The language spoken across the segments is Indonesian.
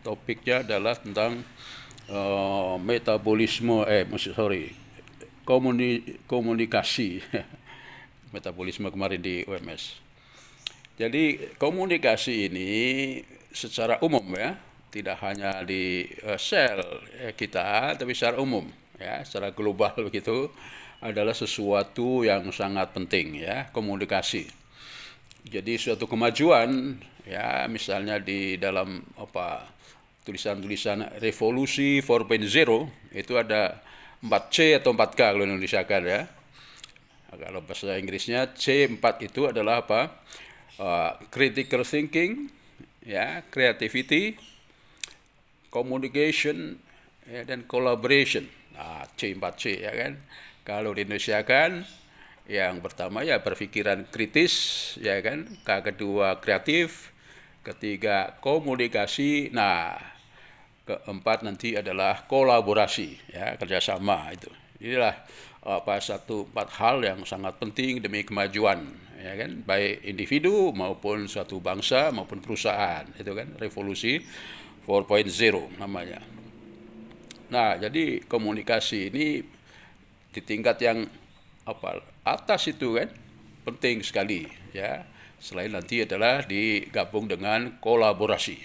topiknya adalah tentang metabolisme komunikasi metabolisme kemarin di UMS. Jadi komunikasi ini secara umum ya, tidak hanya di sel kita, tapi secara umum ya, secara global begitu, adalah sesuatu yang sangat penting ya, komunikasi. Jadi suatu kemajuan ya, misalnya di dalam tulisan-tulisan revolusi 4.0 itu ada 4C atau 4K kalau Indonesia kan ya. Kalau bahasa Inggrisnya C4 itu adalah apa? Critical thinking, ya, creativity, communication, ya, dan collaboration. Nah, C4C ya kan. Kalau di Indonesia kan yang pertama ya berpikiran kritis, ya kan. Kedua kreatif, ketiga komunikasi. Nah, keempat nanti adalah kolaborasi, ya, kerjasama itu. Inilah empat hal yang sangat penting demi kemajuan, ya kan, baik individu maupun suatu bangsa maupun perusahaan. Itu kan revolusi 4.0 namanya. Nah, jadi komunikasi ini di tingkat yang atas itu kan penting sekali ya. Selain nanti adalah digabung dengan kolaborasi.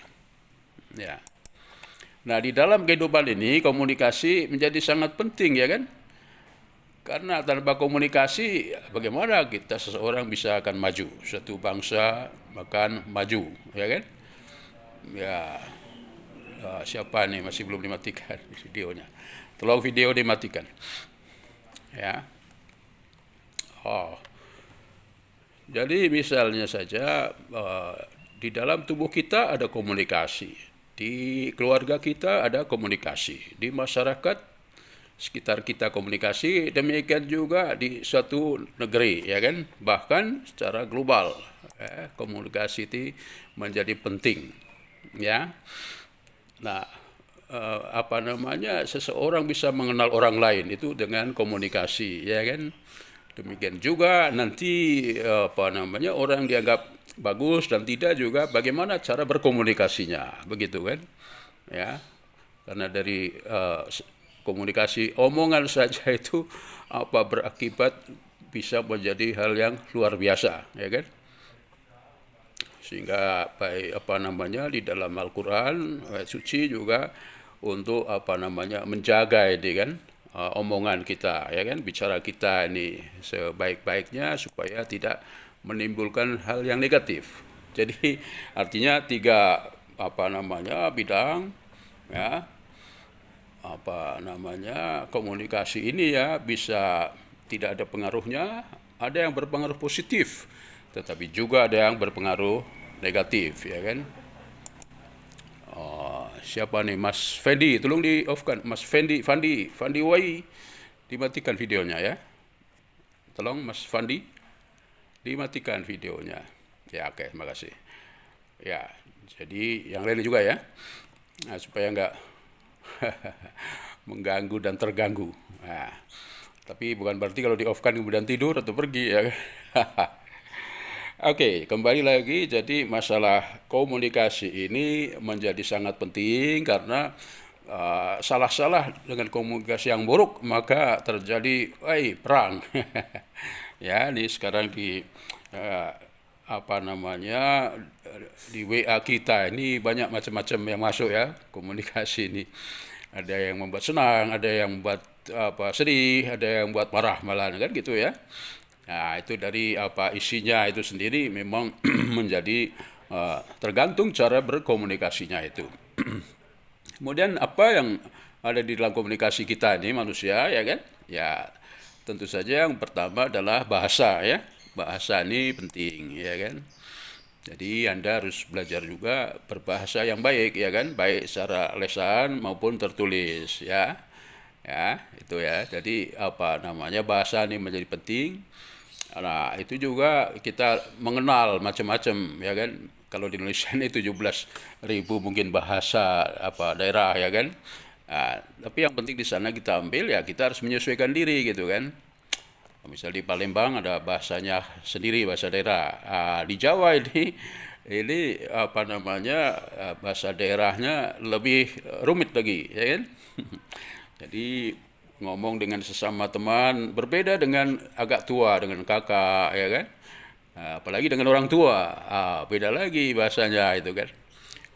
Ya. Nah, di dalam kehidupan ini komunikasi menjadi sangat penting ya kan? Karena tanpa komunikasi bagaimana kita seseorang bisa akan maju, suatu bangsa akan maju, ya kan? Ya, siapa nih masih belum dimatikan videonya? Tolong video dimatikan. Ya. Oh. Jadi misalnya saja di dalam tubuh kita ada komunikasi, di keluarga kita ada komunikasi, di masyarakat sekitar kita komunikasi, demikian juga di suatu negeri, ya kan, bahkan secara global ya, komunikasi itu menjadi penting ya. Nah, seseorang bisa mengenal orang lain itu dengan komunikasi, ya kan. Demikian juga nanti orang dianggap bagus dan tidak juga bagaimana cara berkomunikasinya, begitu kan ya. Karena dari komunikasi omongan saja itu berakibat bisa menjadi hal yang luar biasa, ya kan. Sehingga baik di dalam Al-Qur'an ayat suci juga untuk menjaga ini kan omongan kita, ya kan, bicara kita ini sebaik-baiknya supaya tidak menimbulkan hal yang negatif. Jadi artinya tiga bidang ya, komunikasi ini ya bisa tidak ada pengaruhnya, ada yang berpengaruh positif, tetapi juga ada yang berpengaruh negatif, ya kan. Siapa nih, Mas Fendi, tolong di off kan, Mas Fendi, Fandi Wai, dimatikan videonya ya. Tolong Mas Fandi, dimatikan videonya. Ya, oke, terima kasih. Ya, jadi yang lain juga ya, nah, supaya nggak mengganggu dan terganggu. Nah, tapi bukan berarti kalau di off kan kemudian tidur atau pergi ya. Oke, kembali lagi. Jadi masalah komunikasi ini menjadi sangat penting karena salah-salah dengan komunikasi yang buruk maka terjadi perang. Ya, ini sekarang di di WA kita ini banyak macam-macam yang masuk ya, komunikasi ini. Ada yang membuat senang, ada yang membuat sedih, ada yang membuat marah malah kan gitu ya. Nah, itu dari isinya itu sendiri memang menjadi tergantung cara berkomunikasinya itu. Kemudian apa yang ada di dalam komunikasi kita ini manusia, ya kan? Ya, tentu saja yang pertama adalah bahasa ya. Bahasa ini penting, ya kan? Jadi Anda harus belajar juga berbahasa yang baik, ya kan? Baik secara lisan maupun tertulis, ya. Ya, itu ya. Jadi bahasa ini menjadi penting. Nah, itu juga kita mengenal macam-macam, ya kan. Kalau di Indonesia ini 17.000 mungkin bahasa daerah, ya kan. Nah, tapi yang penting di sana kita ambil ya, kita harus menyesuaikan diri gitu kan. Misal di Palembang ada bahasanya sendiri, bahasa daerah. Di Jawa ini ini apa namanya bahasa daerahnya lebih rumit lagi, ya kan? Jadi ngomong dengan sesama teman berbeda dengan agak tua, dengan kakak, ya kan? Apalagi dengan orang tua, beda lagi bahasanya itu kan.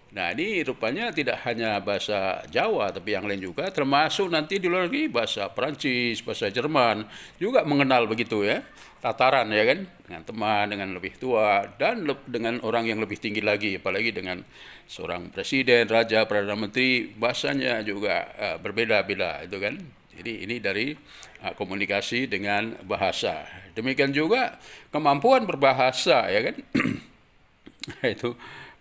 Nah, ini rupanya tidak hanya bahasa Jawa, tapi yang lain juga, termasuk nanti di luar negeri bahasa Perancis, bahasa Jerman juga mengenal begitu ya, tataran ya kan, dengan teman, dengan lebih tua, dan dengan orang yang lebih tinggi lagi, apalagi dengan seorang presiden, raja, perdana menteri, bahasanya juga berbeda-beda itu kan. Jadi ini dari komunikasi dengan bahasa. Demikian juga kemampuan berbahasa ya kan. Itu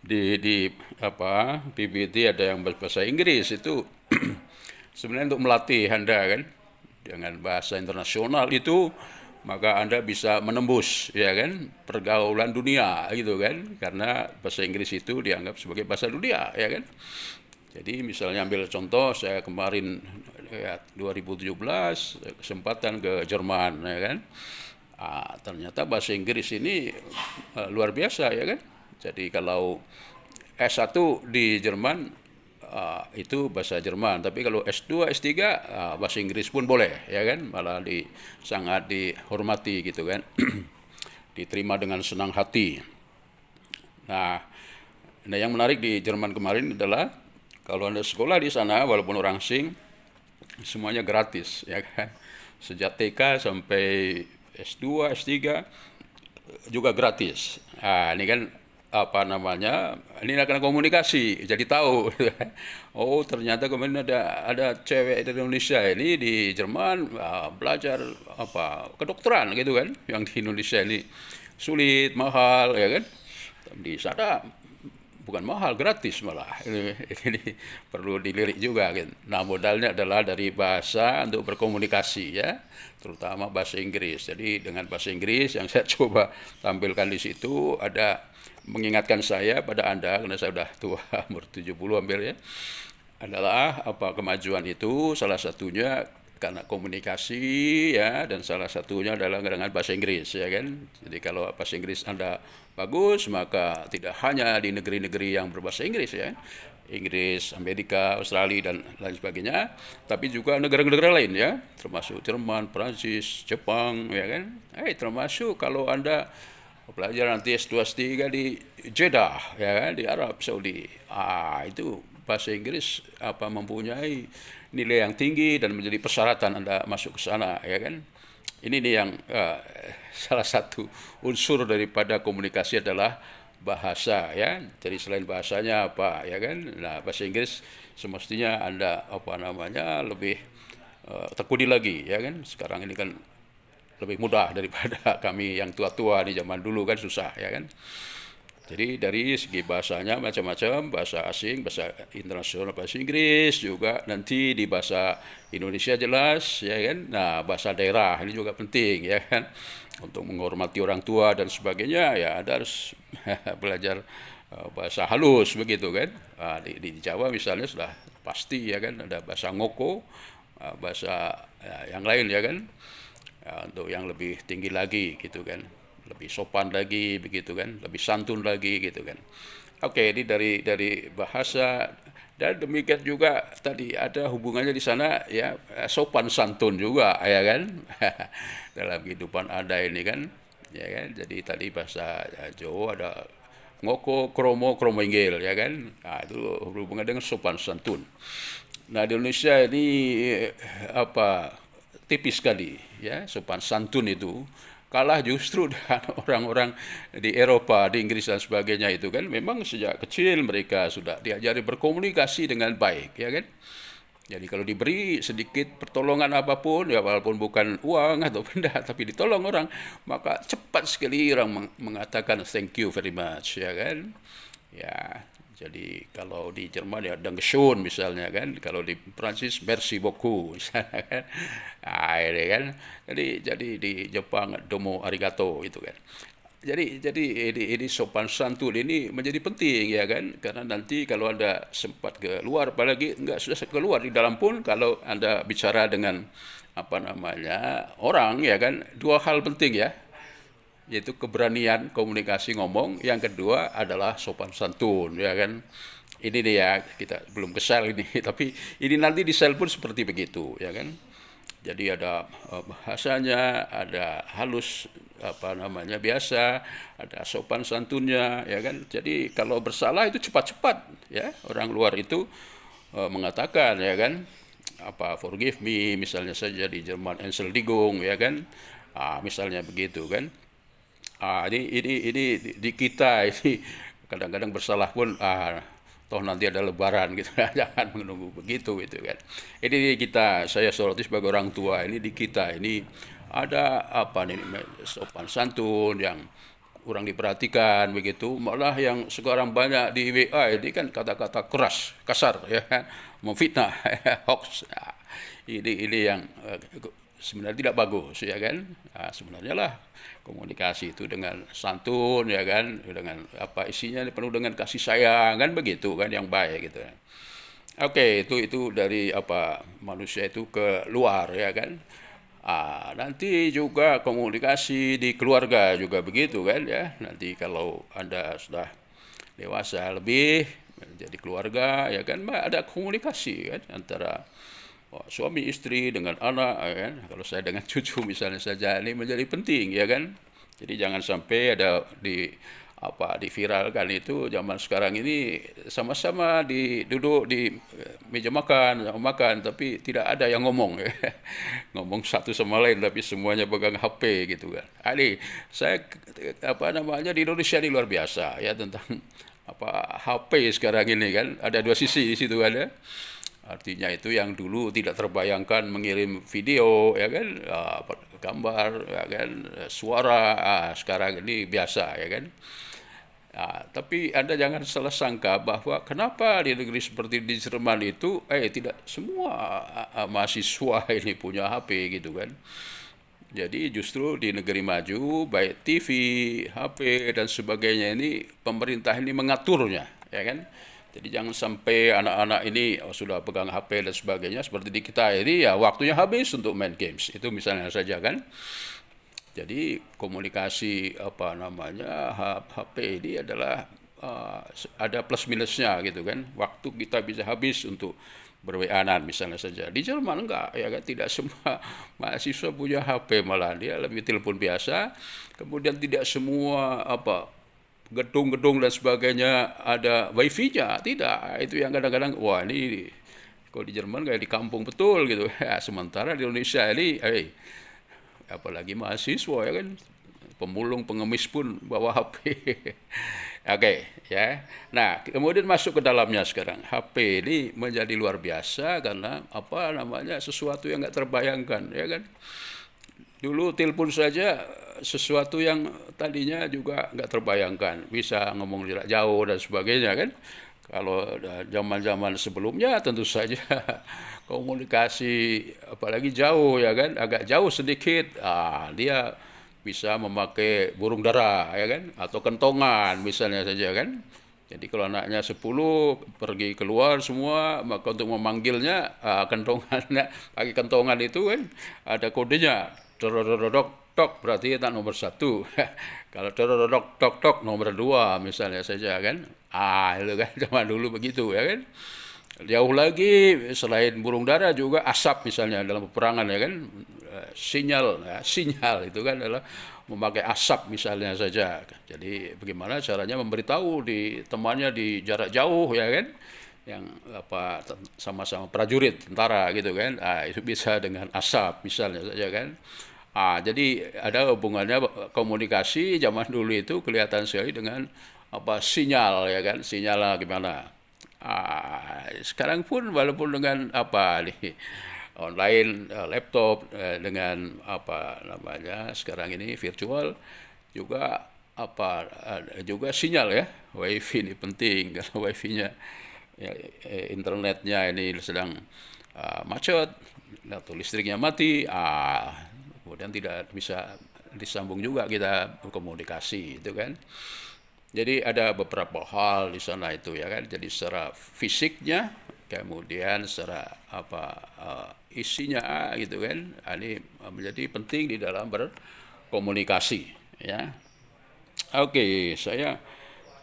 di apa PBT ada yang bahasa Inggris itu sebenarnya untuk melatih Anda kan dengan bahasa internasional itu, maka Anda bisa menembus ya kan pergaulan dunia gitu kan, karena bahasa Inggris itu dianggap sebagai bahasa dunia ya kan. Jadi misalnya ambil contoh, saya kemarin ya, 2017 kesempatan ke Jerman ya kan. Ternyata bahasa Inggris ini luar biasa ya kan. Jadi kalau S1 di Jerman itu bahasa Jerman, tapi kalau S2, S3 bahasa Inggris pun boleh ya kan, malah sangat dihormati gitu kan. Diterima dengan senang hati. Nah, yang menarik di Jerman kemarin adalah kalau Anda sekolah di sana walaupun orang asing semuanya gratis ya kan. Sejak TK sampai S2, S3 juga gratis. Ini kan apa namanya, ini akan komunikasi, jadi tahu. Oh ternyata kemarin ada cewek dari Indonesia ini di Jerman belajar apa kedokteran gitu kan, yang di Indonesia ini sulit, mahal ya kan. Di sana bukan mahal, gratis malah. Ini perlu dilirik juga kan. Nah, modalnya adalah dari bahasa untuk berkomunikasi ya, terutama bahasa Inggris. Jadi dengan bahasa Inggris yang saya coba tampilkan di situ ada mengingatkan saya pada Anda, karena saya sudah tua, umur 70 hampir ya, adalah apa kemajuan itu salah satunya karena komunikasi ya, dan salah satunya adalah dengan bahasa Inggris ya kan. Jadi kalau bahasa Inggris Anda bagus, maka tidak hanya di negeri-negeri yang berbahasa Inggris ya, Inggris, Amerika, Australia dan lain sebagainya, tapi juga negara-negara lain ya, termasuk Jerman, Prancis, Jepang ya kan. Termasuk kalau Anda belajar nanti S2 S3 di Jeddah ya kan, di Arab Saudi. Itu bahasa Inggris apa mempunyai nilai yang tinggi dan menjadi persyaratan Anda masuk ke sana ya kan. Ini nih yang salah satu unsur daripada komunikasi adalah bahasa ya. Jadi selain bahasanya apa ya kan. Nah, bahasa Inggris semestinya Anda apa namanya lebih tekuni lagi ya kan. Sekarang ini kan lebih mudah daripada kami yang tua-tua di zaman dulu kan susah ya kan. Jadi dari segi bahasanya macam-macam, bahasa asing, bahasa internasional, bahasa Inggris juga, nanti di bahasa Indonesia jelas ya kan. Nah, bahasa daerah ini juga penting ya kan, untuk menghormati orang tua dan sebagainya ya, Anda harus belajar bahasa halus begitu kan. Di Jawa misalnya sudah pasti ya kan, ada bahasa ngoko, bahasa yang lain ya kan. Untuk yang lebih tinggi lagi gitu kan, lebih sopan lagi begitu kan, lebih santun lagi gitu kan. Oke, ini dari bahasa, dan demikian juga tadi ada hubungannya di sana ya, sopan santun juga ya kan. Dalam kehidupan Anda ini kan ya kan. Jadi tadi bahasa Jawa ada ngoko, kromo, kromo inggil ya kan. Nah, itu berhubungan dengan sopan santun. Nah, di Indonesia ini apa tipis sekali ya sopan santun itu, kalah justru dengan orang-orang di Eropa, di Inggris dan sebagainya itu kan. Memang sejak kecil mereka sudah diajari berkomunikasi dengan baik ya kan. Jadi kalau diberi sedikit pertolongan apapun ya, walaupun bukan uang atau benda, tapi ditolong orang, maka cepat sekali orang mengatakan thank you very much ya kan. Ya, jadi kalau di Jerman ya Dankeschön misalnya kan, kalau di Prancis merci beaucoup misalnya kan. Ini kan. Jadi di Jepang domo arigato itu kan. Jadi ini sopan santun ini menjadi penting ya kan, karena nanti kalau Anda sempat keluar, apalagi enggak sudah keluar, di dalam pun kalau Anda bicara dengan apa namanya orang ya kan, dua hal penting ya. yaitu keberanian komunikasi ngomong. Yang kedua adalah sopan santun, ya kan. Ini dia, kita belum ke sel ini, tapi ini nanti di sel pun seperti begitu, ya kan. Jadi ada bahasanya, ada halus apa namanya biasa, ada sopan santunnya, ya kan. Jadi kalau bersalah itu cepat-cepat, ya. Orang luar itu mengatakan, ya kan, apa forgive me misalnya saja di Jerman Entschuldigung, ya kan. Misalnya begitu kan. Ini di kita ini kadang-kadang bersalah pun toh nanti ada lebaran gitu. Jangan menunggu begitu gitu kan. Ini kita, saya soroti sebagai orang tua, ini di kita ini ada apa nih sopan santun yang kurang diperhatikan begitu, malah yang sekarang banyak di WA ini kan kata-kata keras, kasar, ya kan, memfitnah, hoax. Ini yang sebenarnya tidak bagus, ya kan. Sebenarnya lah komunikasi itu dengan santun, ya kan, dengan apa isinya penuh dengan kasih sayang kan, begitu kan, yang baik gitu. Oke, itu dari apa manusia itu ke luar, ya kan. Nanti juga komunikasi di keluarga juga begitu kan, ya. Nanti kalau Anda sudah dewasa lebih menjadi keluarga, ya kan, ada komunikasi kan antara suami istri dengan anak, ya kan. Kalau saya dengan cucu misalnya saja, ini menjadi penting, ya kan. Jadi jangan sampai ada diviralkan itu zaman sekarang ini sama-sama duduk di meja makan tapi tidak ada yang ngomong, ya. Ngomong satu sama lain tapi semuanya pegang HP gitu kan. Ini saya di Indonesia ini luar biasa, ya, tentang HP sekarang ini kan, ada dua sisi di situ kan, ya. Artinya itu yang dulu tidak terbayangkan mengirim video, ya kan, gambar, ya kan, suara, sekarang ini biasa, ya kan. Tapi Anda jangan salah sangka bahwa kenapa di negeri seperti di Jerman itu tidak semua mahasiswa ini punya HP gitu kan. Jadi justru di negeri maju baik TV, HP dan sebagainya ini pemerintah ini mengaturnya, ya kan. Jadi jangan sampai anak-anak ini sudah pegang HP dan sebagainya seperti di kita ini, ya waktunya habis untuk main games. Itu misalnya saja kan. Jadi komunikasi HP ini adalah ada plus minusnya gitu kan. Waktu kita bisa habis untuk berWA-an misalnya saja. Di Jerman enggak, ya kan, tidak semua mahasiswa punya HP, malah dia lebih telepon biasa. Kemudian tidak semua gedung-gedung dan sebagainya ada wifi-nya, tidak. Itu yang kadang-kadang wah ini kalau di Jerman kayak di kampung betul gitu. Sementara di Indonesia ini apalagi mahasiswa, ya kan, pemulung pengemis pun bawa HP. Oke, ya. Nah, kemudian masuk ke dalamnya sekarang. HP ini menjadi luar biasa karena sesuatu yang nggak terbayangkan, ya kan. Dulu telepon saja sesuatu yang tadinya juga nggak terbayangkan, bisa ngomong jarak jauh dan sebagainya kan. Kalau zaman-zaman sebelumnya tentu saja komunikasi apalagi jauh, ya kan, agak jauh sedikit, dia bisa memakai burung dara, ya kan, atau kentongan misalnya saja kan. Jadi kalau anaknya 10 pergi keluar semua, maka untuk memanggilnya kentongannya, pakai kentongan itu kan ada kodenya, dok tok berarti tak nomor 1. Kalau dok tok tok nomor 2 misalnya saja kan. Itu kan zaman dulu begitu, ya kan. Jauh lagi selain burung dara juga asap misalnya dalam peperangan, ya kan. Sinyal itu kan adalah memakai asap misalnya saja. Jadi bagaimana caranya memberitahu di temannya di jarak jauh, ya kan, yang sama-sama prajurit tentara gitu kan. Itu bisa dengan asap misalnya saja kan. Jadi ada hubungannya komunikasi zaman dulu itu kelihatan sekali dengan sinyal, ya kan, sinyalnya gimana. Sekarang pun walaupun dengan online, laptop, dengan sekarang ini virtual juga juga sinyal, ya. WiFi ini penting kalau WiFi-nya, ya, internetnya ini sedang macet atau listriknya mati, kemudian tidak bisa disambung juga kita berkomunikasi itu kan. Jadi ada beberapa hal di sana itu, ya kan. Jadi secara fisiknya, kemudian secara isinya gitu kan. Ini menjadi penting di dalam berkomunikasi, ya. Oke, saya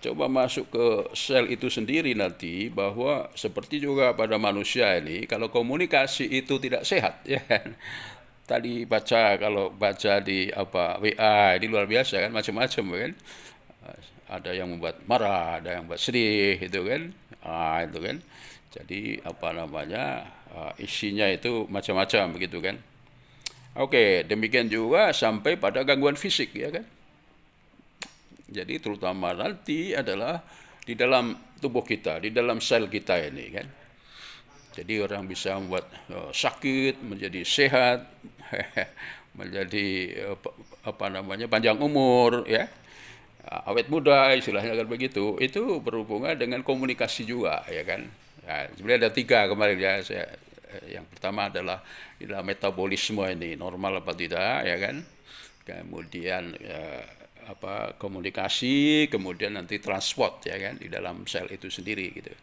coba masuk ke sel itu sendiri nanti, bahwa seperti juga pada manusia ini, kalau komunikasi itu tidak sehat, ya kan. Tadi baca, kalau baca di apa WA ini luar biasa kan, macam-macam kan. Ada yang membuat marah, ada yang membuat sedih, itu kan. Itu kan. Jadi apa namanya, isinya itu macam-macam begitu kan. Oke, demikian juga sampai pada gangguan fisik, ya kan. Jadi terutama nanti adalah di dalam tubuh kita, di dalam sel kita ini kan. Jadi orang bisa membuat sakit menjadi sehat, menjadi apa namanya, panjang umur, ya, awet muda, istilahnya kan begitu. Itu berhubungan dengan komunikasi juga, ya kan. Nah, sebenarnya ada 3 kemarin ya. Yang pertama adalah di dalam metabolisme ini normal apa tidak, ya kan. Kemudian apa, komunikasi, kemudian nanti transport, ya kan, di dalam sel itu sendiri gitu.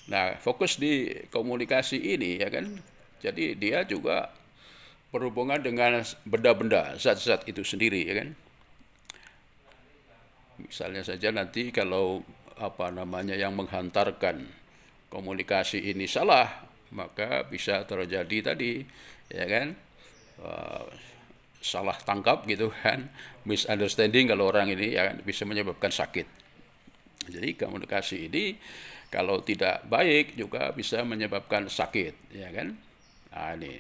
Nah, fokus di komunikasi ini, ya kan. Jadi dia juga berhubungan dengan benda-benda, zat-zat itu sendiri, ya kan. Misalnya saja nanti kalau apa namanya, yang menghantarkan komunikasi ini salah, maka bisa terjadi tadi, ya kan, salah tangkap gitu kan, misunderstanding kalau orang ini, ya kan, bisa menyebabkan sakit. Jadi komunikasi ini kalau tidak baik juga bisa menyebabkan sakit, ya kan. Nah, ini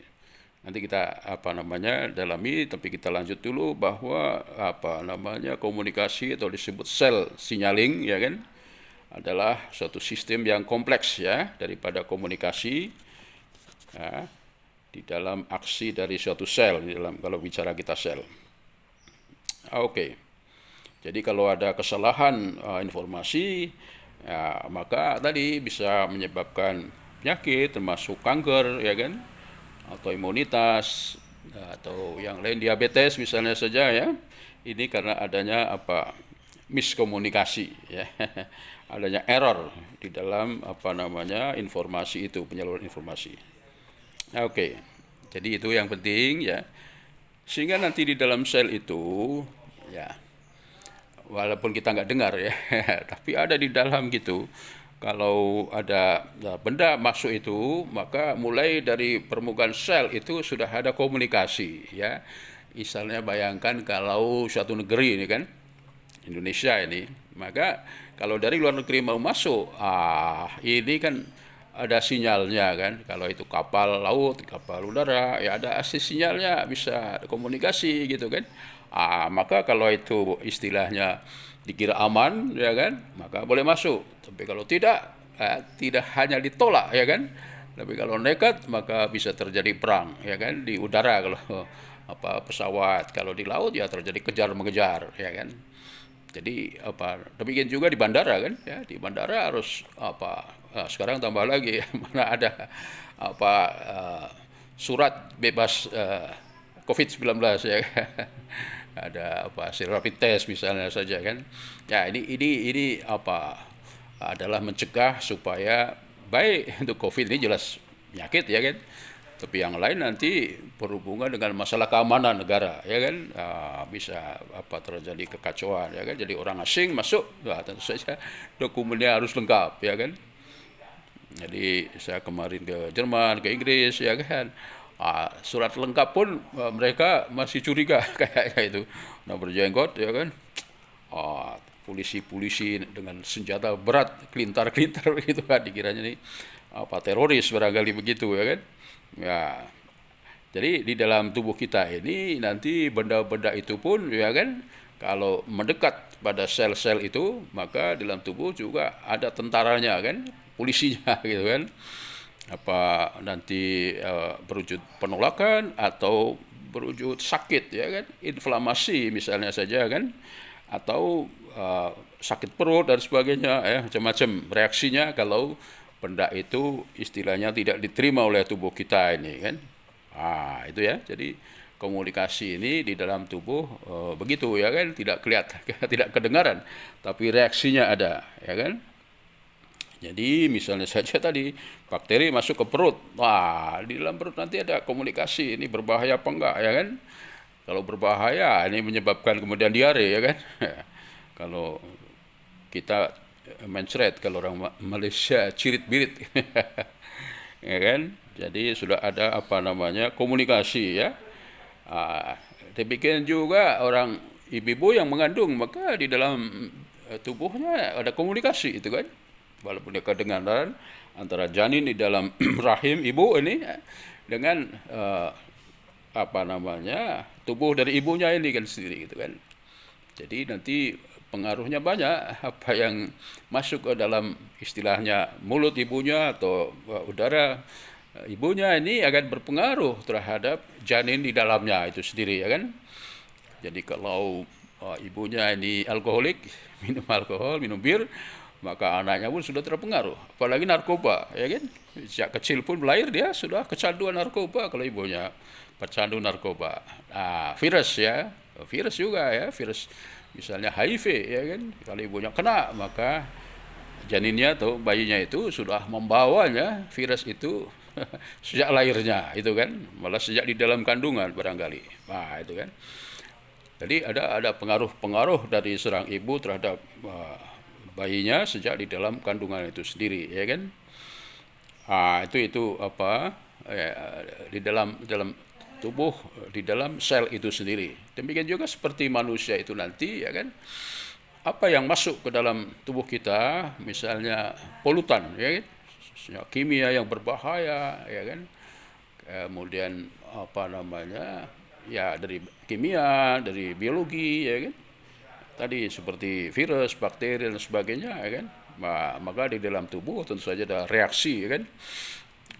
nanti kita apa namanya dalami, tapi kita lanjut dulu bahwa apa namanya, komunikasi atau disebut sel signaling, ya kan, adalah suatu sistem yang kompleks, ya, daripada komunikasi, ya, di dalam aksi dari suatu sel, di dalam, kalau bicara kita sel. Oke. Jadi kalau ada kesalahan informasi, ya, maka tadi bisa menyebabkan penyakit termasuk kanker, ya kan, atau imunitas, atau yang lain, diabetes misalnya saja, ya. Ini karena adanya apa, miskomunikasi, ya. Adanya error di dalam apa namanya, informasi itu, penyaluran informasi. Oke. Jadi itu yang penting, ya. Sehingga nanti di dalam sel itu, ya, walaupun kita nggak dengar, ya, tapi ada di dalam gitu. Kalau ada benda masuk itu, maka mulai dari permukaan sel itu sudah ada komunikasi, ya. Misalnya bayangkan kalau suatu negeri ini kan, Indonesia ini, maka kalau dari luar negeri mau masuk, ini kan ada sinyalnya kan. Kalau itu kapal laut, kapal udara, ya ada sinyalnya, bisa komunikasi gitu kan. Maka kalau itu istilahnya dikira aman, ya kan, maka boleh masuk. Tapi kalau tidak, tidak hanya ditolak, ya kan. Tapi kalau nekat, maka bisa terjadi perang, ya kan, di udara kalau apa pesawat, kalau di laut ya terjadi kejar mengejar, ya kan. Jadi apa, demikian juga di bandara kan, ya, di bandara harus apa, sekarang tambah lagi mana ada apa, surat bebas COVID-19, ya kan. Ada apa, hasil rapid test misalnya saja kan. Ya, ini apa, adalah mencegah supaya baik untuk COVID ini jelas penyakit, ya kan. Tapi yang lain nanti berhubungan dengan masalah keamanan negara, ya kan. Bisa apa, terjadi kekacauan, ya kan. Jadi orang asing masuk, tentu saja dokumennya harus lengkap, ya kan. Jadi saya kemarin ke Jerman, ke Inggris, ya kan. Surat lengkap pun mereka masih curiga kayak itu. Nah, berjenggot, ya kan. Polisi-polisi dengan senjata berat, kelintar-kelintar begitu kan, dikiranya nih apa, teroris barangkali begitu, ya kan. Ya, jadi di dalam tubuh kita ini nanti benda-benda itu pun, ya kan, kalau mendekat pada sel-sel itu, maka dalam tubuh juga ada tentaranya kan, polisinya gitu kan. Apa nanti berwujud penolakan atau berwujud sakit, ya kan, inflamasi misalnya saja kan, atau sakit perut dan sebagainya, ya, macam-macam reaksinya kalau benda itu istilahnya tidak diterima oleh tubuh kita ini kan. Itu ya. Jadi komunikasi ini di dalam tubuh begitu, ya kan, tidak kelihatan, tidak kedengaran, tapi reaksinya ada, ya kan. Jadi misalnya saja tadi bakteri masuk ke perut, di dalam perut nanti ada komunikasi, ini berbahaya apa enggak, ya kan. Kalau berbahaya ini menyebabkan kemudian diare ya kan. Kalau kita mencret, kalau orang Malaysia cirit-birit. Ya kan? Jadi sudah ada apa namanya komunikasi ya. Demikian juga orang ibu-ibu yang mengandung, maka di dalam tubuhnya ada komunikasi itu kan. Walaupun dia kedengaran antara janin di dalam rahim ibu ini dengan apa namanya tubuh dari ibunya ini kan sendiri gitu kan. Jadi nanti pengaruhnya banyak, apa yang masuk ke dalam istilahnya mulut ibunya atau udara ibunya ini akan berpengaruh terhadap janin di dalamnya itu sendiri ya kan. Jadi kalau ibunya ini alkoholik, minum alkohol, minum bir, maka anaknya pun sudah terpengaruh. Apalagi narkoba ya kan. Sejak kecil pun lahir dia sudah kecanduan narkoba kalau ibunya pecandu narkoba. Virus ya, virus juga ya, virus misalnya HIV ya kan. Kalau ibunya kena maka janinnya atau bayinya itu sudah membawanya virus itu sejak lahirnya itu kan, malah sejak di dalam kandungan barangkali. Nah itu kan. Jadi ada pengaruh-pengaruh dari seorang ibu terhadap bayinya sejak di dalam kandungan itu sendiri ya kan. Itu apa ya, di dalam tubuh, di dalam sel itu sendiri. Demikian juga seperti manusia itu nanti ya kan, apa yang masuk ke dalam tubuh kita, misalnya polutan ya kan, kimia yang berbahaya ya kan, kemudian apa namanya ya dari kimia, dari biologi ya kan, tadi seperti virus, bakteri dan sebagainya ya kan, maka di dalam tubuh tentu saja ada reaksi ya kan.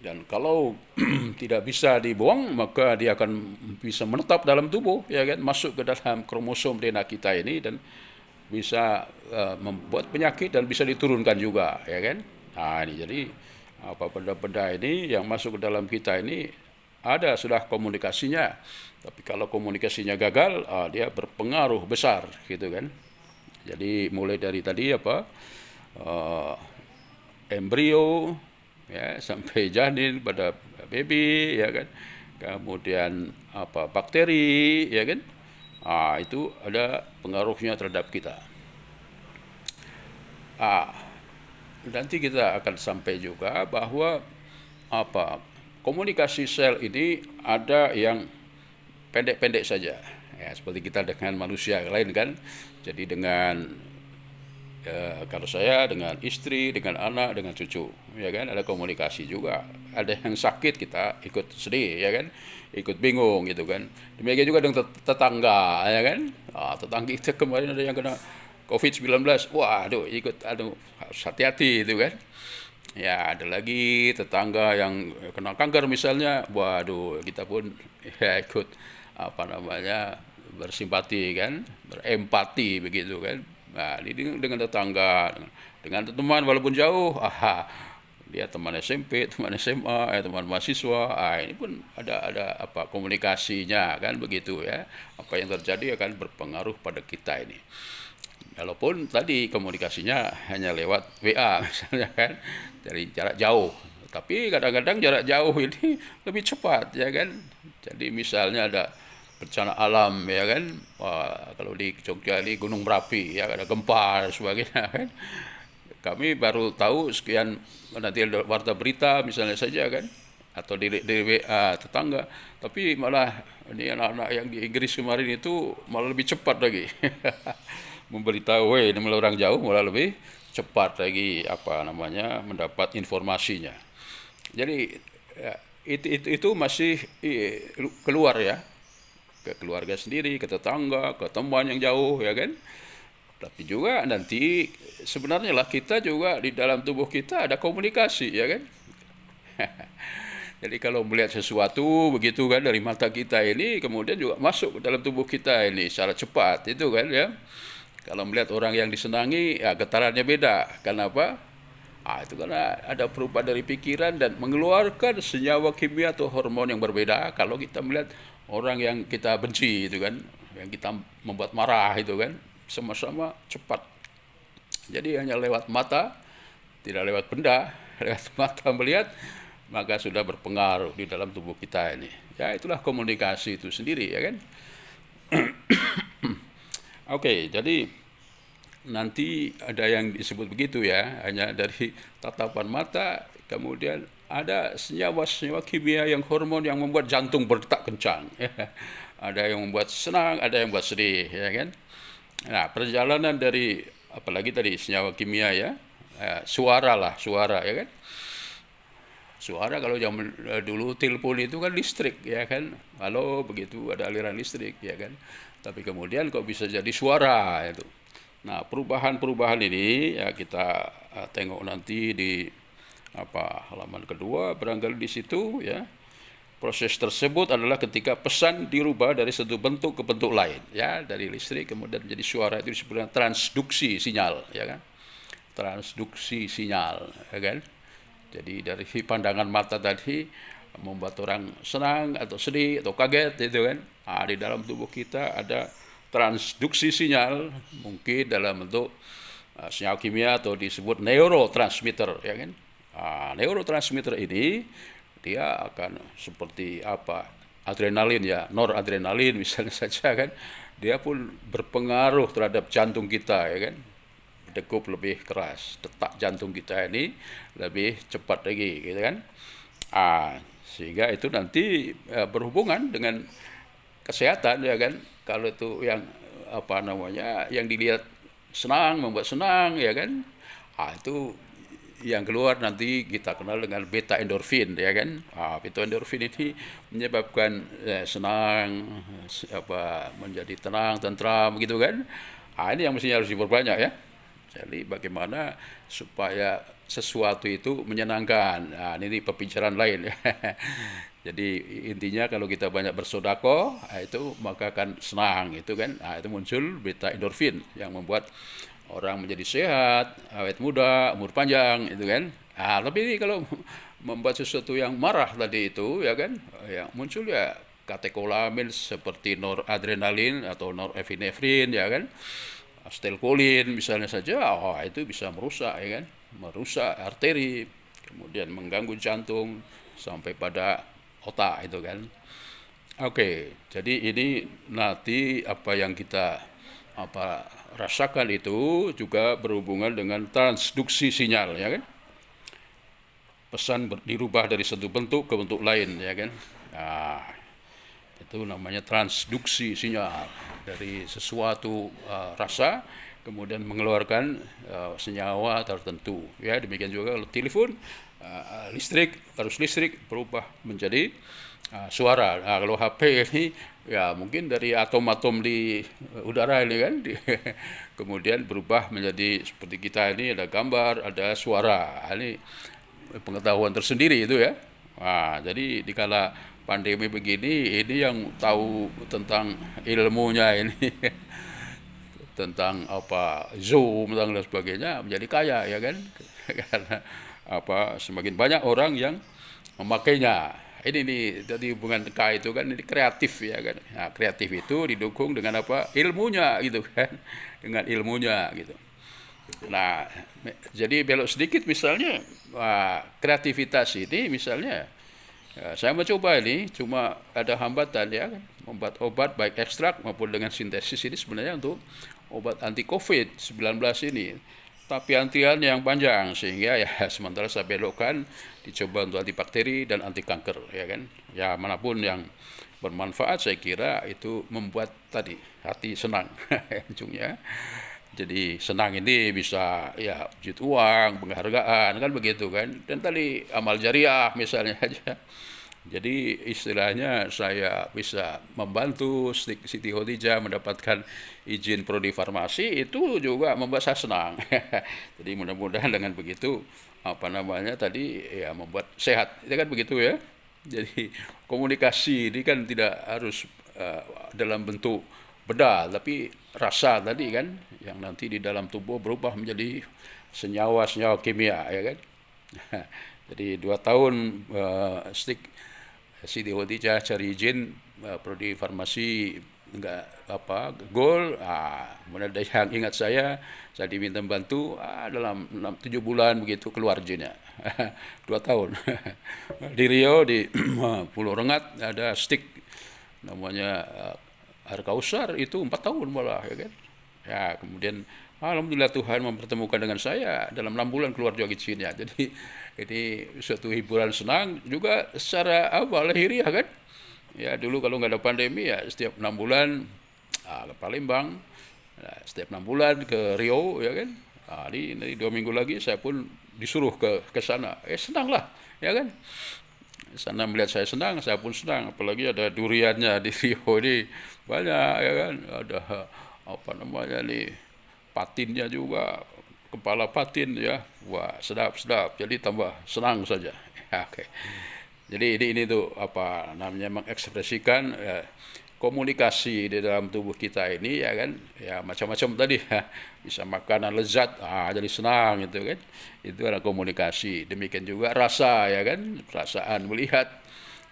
Dan kalau tidak bisa dibuang, maka dia akan bisa menetap dalam tubuh ya kan, masuk ke dalam kromosom DNA kita ini dan bisa membuat penyakit dan bisa diturunkan juga ya kan. Ini jadi apa benda-benda ini yang masuk ke dalam kita ini ada sudah komunikasinya. Tapi kalau komunikasinya gagal, dia berpengaruh besar gitu kan. Jadi mulai dari tadi apa embrio ya sampai janin pada baby ya kan, kemudian apa bakteri ya kan, itu ada pengaruhnya terhadap kita. Nanti kita akan sampai juga bahwa apa komunikasi sel ini ada yang pendek-pendek saja ya, seperti kita dengan manusia lain kan. Jadi dengan kalau saya dengan istri, dengan anak, dengan cucu, ya kan, ada komunikasi juga. Ada yang sakit kita ikut sedih, ya kan, ikut bingung gitu kan. Demikian juga dengan tetangga, ya kan. Tetangga kita kemarin ada yang kena COVID-19, waduh, ikut, harus hati-hati itu kan. Ya ada lagi tetangga yang kena kanker misalnya, waduh, kita pun ya ikut apa namanya bersimpati kan, berempati begitu kan. Nah, ini dengan tetangga, dengan teman walaupun jauh, dia teman SMP, teman SMA, teman mahasiswa, ini pun ada apa komunikasinya kan begitu ya. Apa yang terjadi akan berpengaruh pada kita ini. Walaupun tadi komunikasinya hanya lewat WA misalnya kan, dari jarak jauh. Tapi kadang-kadang jarak jauh ini lebih cepat ya kan. Jadi misalnya ada bencana alam ya kan, kalau di Jogja ini gunung berapi ya, ada gempa dan sebagainya kan, kami baru tahu sekian nanti ada warta berita misalnya saja kan, atau di WA tetangga, tapi malah ini anak-anak yang di Inggris kemarin itu malah lebih cepat lagi memberitahu ini malah orang jauh malah lebih cepat lagi apa namanya mendapat informasinya. Jadi itu masih keluar ya, ke keluarga sendiri, ke tetangga, ke teman yang jauh ya kan. Tapi juga nanti sebenarnya lah kita juga di dalam tubuh kita ada komunikasi ya kan. Jadi kalau melihat sesuatu begitu kan dari mata kita ini kemudian juga masuk ke dalam tubuh kita ini secara cepat itu kan ya. Kalau melihat orang yang disenangi ya getarannya beda. Kenapa? Itu karena ada perubahan dari pikiran dan mengeluarkan senyawa kimia atau hormon yang berbeda kalau kita melihat orang yang kita benci itu kan, yang kita membuat marah itu kan, sama-sama cepat. Jadi hanya lewat mata, tidak lewat benda, lewat mata melihat, maka sudah berpengaruh di dalam tubuh kita ini. Ya itulah komunikasi itu sendiri ya kan. Oke, jadi nanti ada yang disebut begitu ya, hanya dari tatapan mata, kemudian ada senyawa-senyawa kimia yang hormon yang membuat jantung berdetak kencang. Ada yang membuat senang, ada yang membuat sedih, ya kan? Nah, perjalanan dari apalagi tadi senyawa kimia ya, suara lah, suara ya kan? Suara kalau zaman dulu telepon itu kan listrik ya kan, halo begitu ada aliran listrik ya kan, tapi kemudian kok bisa jadi suara itu. Nah, perubahan-perubahan ini ya kita tengok nanti di halaman kedua, barangkali di situ ya. Proses tersebut adalah ketika pesan dirubah dari satu bentuk ke bentuk lain, ya, dari listrik kemudian menjadi suara, itu disebut transduksi sinyal, ya kan? Transduksi sinyal, ya kan? Jadi dari pandangan mata tadi membuat orang senang atau sedih atau kaget, itu kan? Di dalam tubuh kita ada transduksi sinyal, mungkin dalam bentuk senyawa kimia atau disebut neurotransmitter, ya kan? Neurotransmitter ini dia akan seperti adrenalin ya, noradrenalin misalnya saja kan, dia pun berpengaruh terhadap jantung kita ya kan, berdegup lebih keras, detak jantung kita ini lebih cepat lagi gitu kan. Sehingga itu nanti berhubungan dengan kesehatan ya kan. Kalau itu yang yang dilihat senang, membuat senang ya kan, itu yang keluar nanti kita kenal dengan beta endorfin ya kan. Beta endorfin ini menyebabkan senang, menjadi tenang, tentram gitu kan. Ini yang mestinya harus diperbanyak ya. Jadi bagaimana supaya sesuatu itu menyenangkan. Ini pembicaraan lain ya. Jadi intinya kalau kita banyak bersedekah, itu maka akan senang itu kan. Itu muncul beta endorfin yang membuat orang menjadi sehat, awet muda, umur panjang, itu kan. Tapi ini kalau membuat sesuatu yang marah tadi itu, ya kan, yang muncul ya katekolamin seperti noradrenalin atau norepinefrin, ya kan, acetylcholine misalnya saja, itu bisa merusak, ya kan, merusak arteri, kemudian mengganggu jantung sampai pada otak itu kan. Oke, jadi ini nanti apa yang kita rasakan itu juga berhubungan dengan transduksi sinyal ya kan. Pesan dirubah dari satu bentuk ke bentuk lain ya kan. Itu namanya transduksi sinyal dari sesuatu rasa kemudian mengeluarkan senyawa tertentu ya. Demikian juga kalau telepon listrik, arus listrik berubah menjadi suara. Kalau HP ini ya mungkin dari atom-atom di udara ini kan kemudian berubah menjadi seperti kita ini, ada gambar, ada suara. Ini pengetahuan tersendiri itu ya. Jadi dikala pandemi begini, ini yang tahu tentang ilmunya ini tentang Zoom dan sebagainya menjadi kaya ya kan. Karena semakin banyak orang yang memakainya. Ini tadi hubungan K itu kan ini kreatif ya kan. Kreatif itu didukung dengan ilmunya gitu kan, dengan ilmunya gitu. Nah, jadi belok sedikit misalnya kreativitas ini misalnya saya mencoba ini cuma ada hambatan ya kan, membuat obat baik ekstrak maupun dengan sintesis ini sebenarnya untuk obat anti COVID-19 ini. Tapi antriannya yang panjang sehingga ya sementara saya belokkan dicoba untuk antibakteri dan anti kanker ya kan. Ya manapun yang bermanfaat saya kira itu membuat tadi hati senang ujungnya. Jadi senang ini bisa ya wujud uang, penghargaan kan begitu kan. Dan tadi amal jariah misalnya aja. Jadi istilahnya saya bisa membantu Siti Khadijah mendapatkan izin prodi farmasi, itu juga membuat saya senang. Jadi mudah-mudahan dengan begitu tadi ya membuat sehat. Itu kan begitu ya. Jadi komunikasi ini kan tidak harus dalam bentuk benda, tapi rasa tadi kan yang nanti di dalam tubuh berubah menjadi senyawa-senyawa kimia ya kan. Jadi 2 tahun Siti Khadijah cari izin prodi farmasi enggak gol. Kemudian ada yang ingat saya diminta bantu dalam 7 bulan begitu keluar izinnya. 2 tahun. Di Riau di Pulau Rengat ada stick namanya air kausar itu 4 tahun malah, ya kan. Ya, kemudian alhamdulillah Tuhan mempertemukan dengan saya dalam 6 bulan keluar dari izinnya. Jadi ini suatu hiburan senang juga secara lahiriah kan. Ya dulu kalau nggak ada pandemi ya setiap 6 bulan ke Palembang, setiap 6 bulan ke Rio, ya kan. Ini 2 minggu lagi saya pun disuruh ke sana. Senang lah, ya kan. Sana melihat saya senang, saya pun senang. Apalagi ada duriannya di Rio ini banyak, ya kan. Ada apa namanya nih, patinnya juga, kepala patin ya. Wah, sedap-sedap. Jadi tambah senang saja. Ya, oke. Jadi ini tuh apa namanya, mengekspresikan komunikasi di dalam tubuh kita ini, ya kan. Ya macam-macam tadi ya. Bisa makanan lezat, jadi senang gitu kan. Itu adalah komunikasi. Demikian juga rasa, ya kan. Perasaan melihat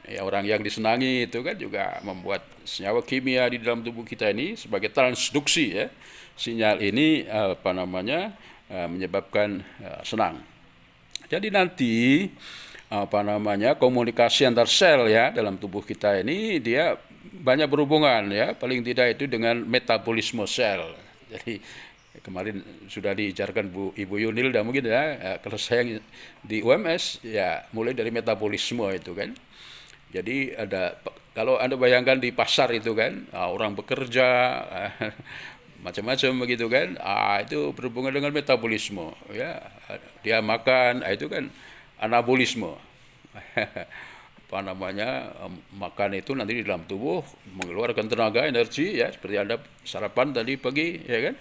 ya, orang yang disenangi itu kan juga membuat senyawa kimia di dalam tubuh kita ini sebagai transduksi ya. Sinyal ini apa namanya menyebabkan senang. Jadi nanti apa namanya komunikasi antar sel ya dalam tubuh kita ini dia banyak berhubungan ya, paling tidak itu dengan metabolisme sel. Jadi kemarin sudah diajarkan Ibu Yunilda mungkin ya, kalau saya di UMS ya mulai dari metabolisme itu kan. Jadi kalau Anda bayangkan di pasar itu kan, orang bekerja macam-macam begitu kan, itu berhubungan dengan metabolisme ya. Dia makan, itu kan anabolisme. Apa namanya, makan itu nanti di dalam tubuh mengeluarkan tenaga, energi ya, seperti Anda sarapan tadi pagi, ya kan.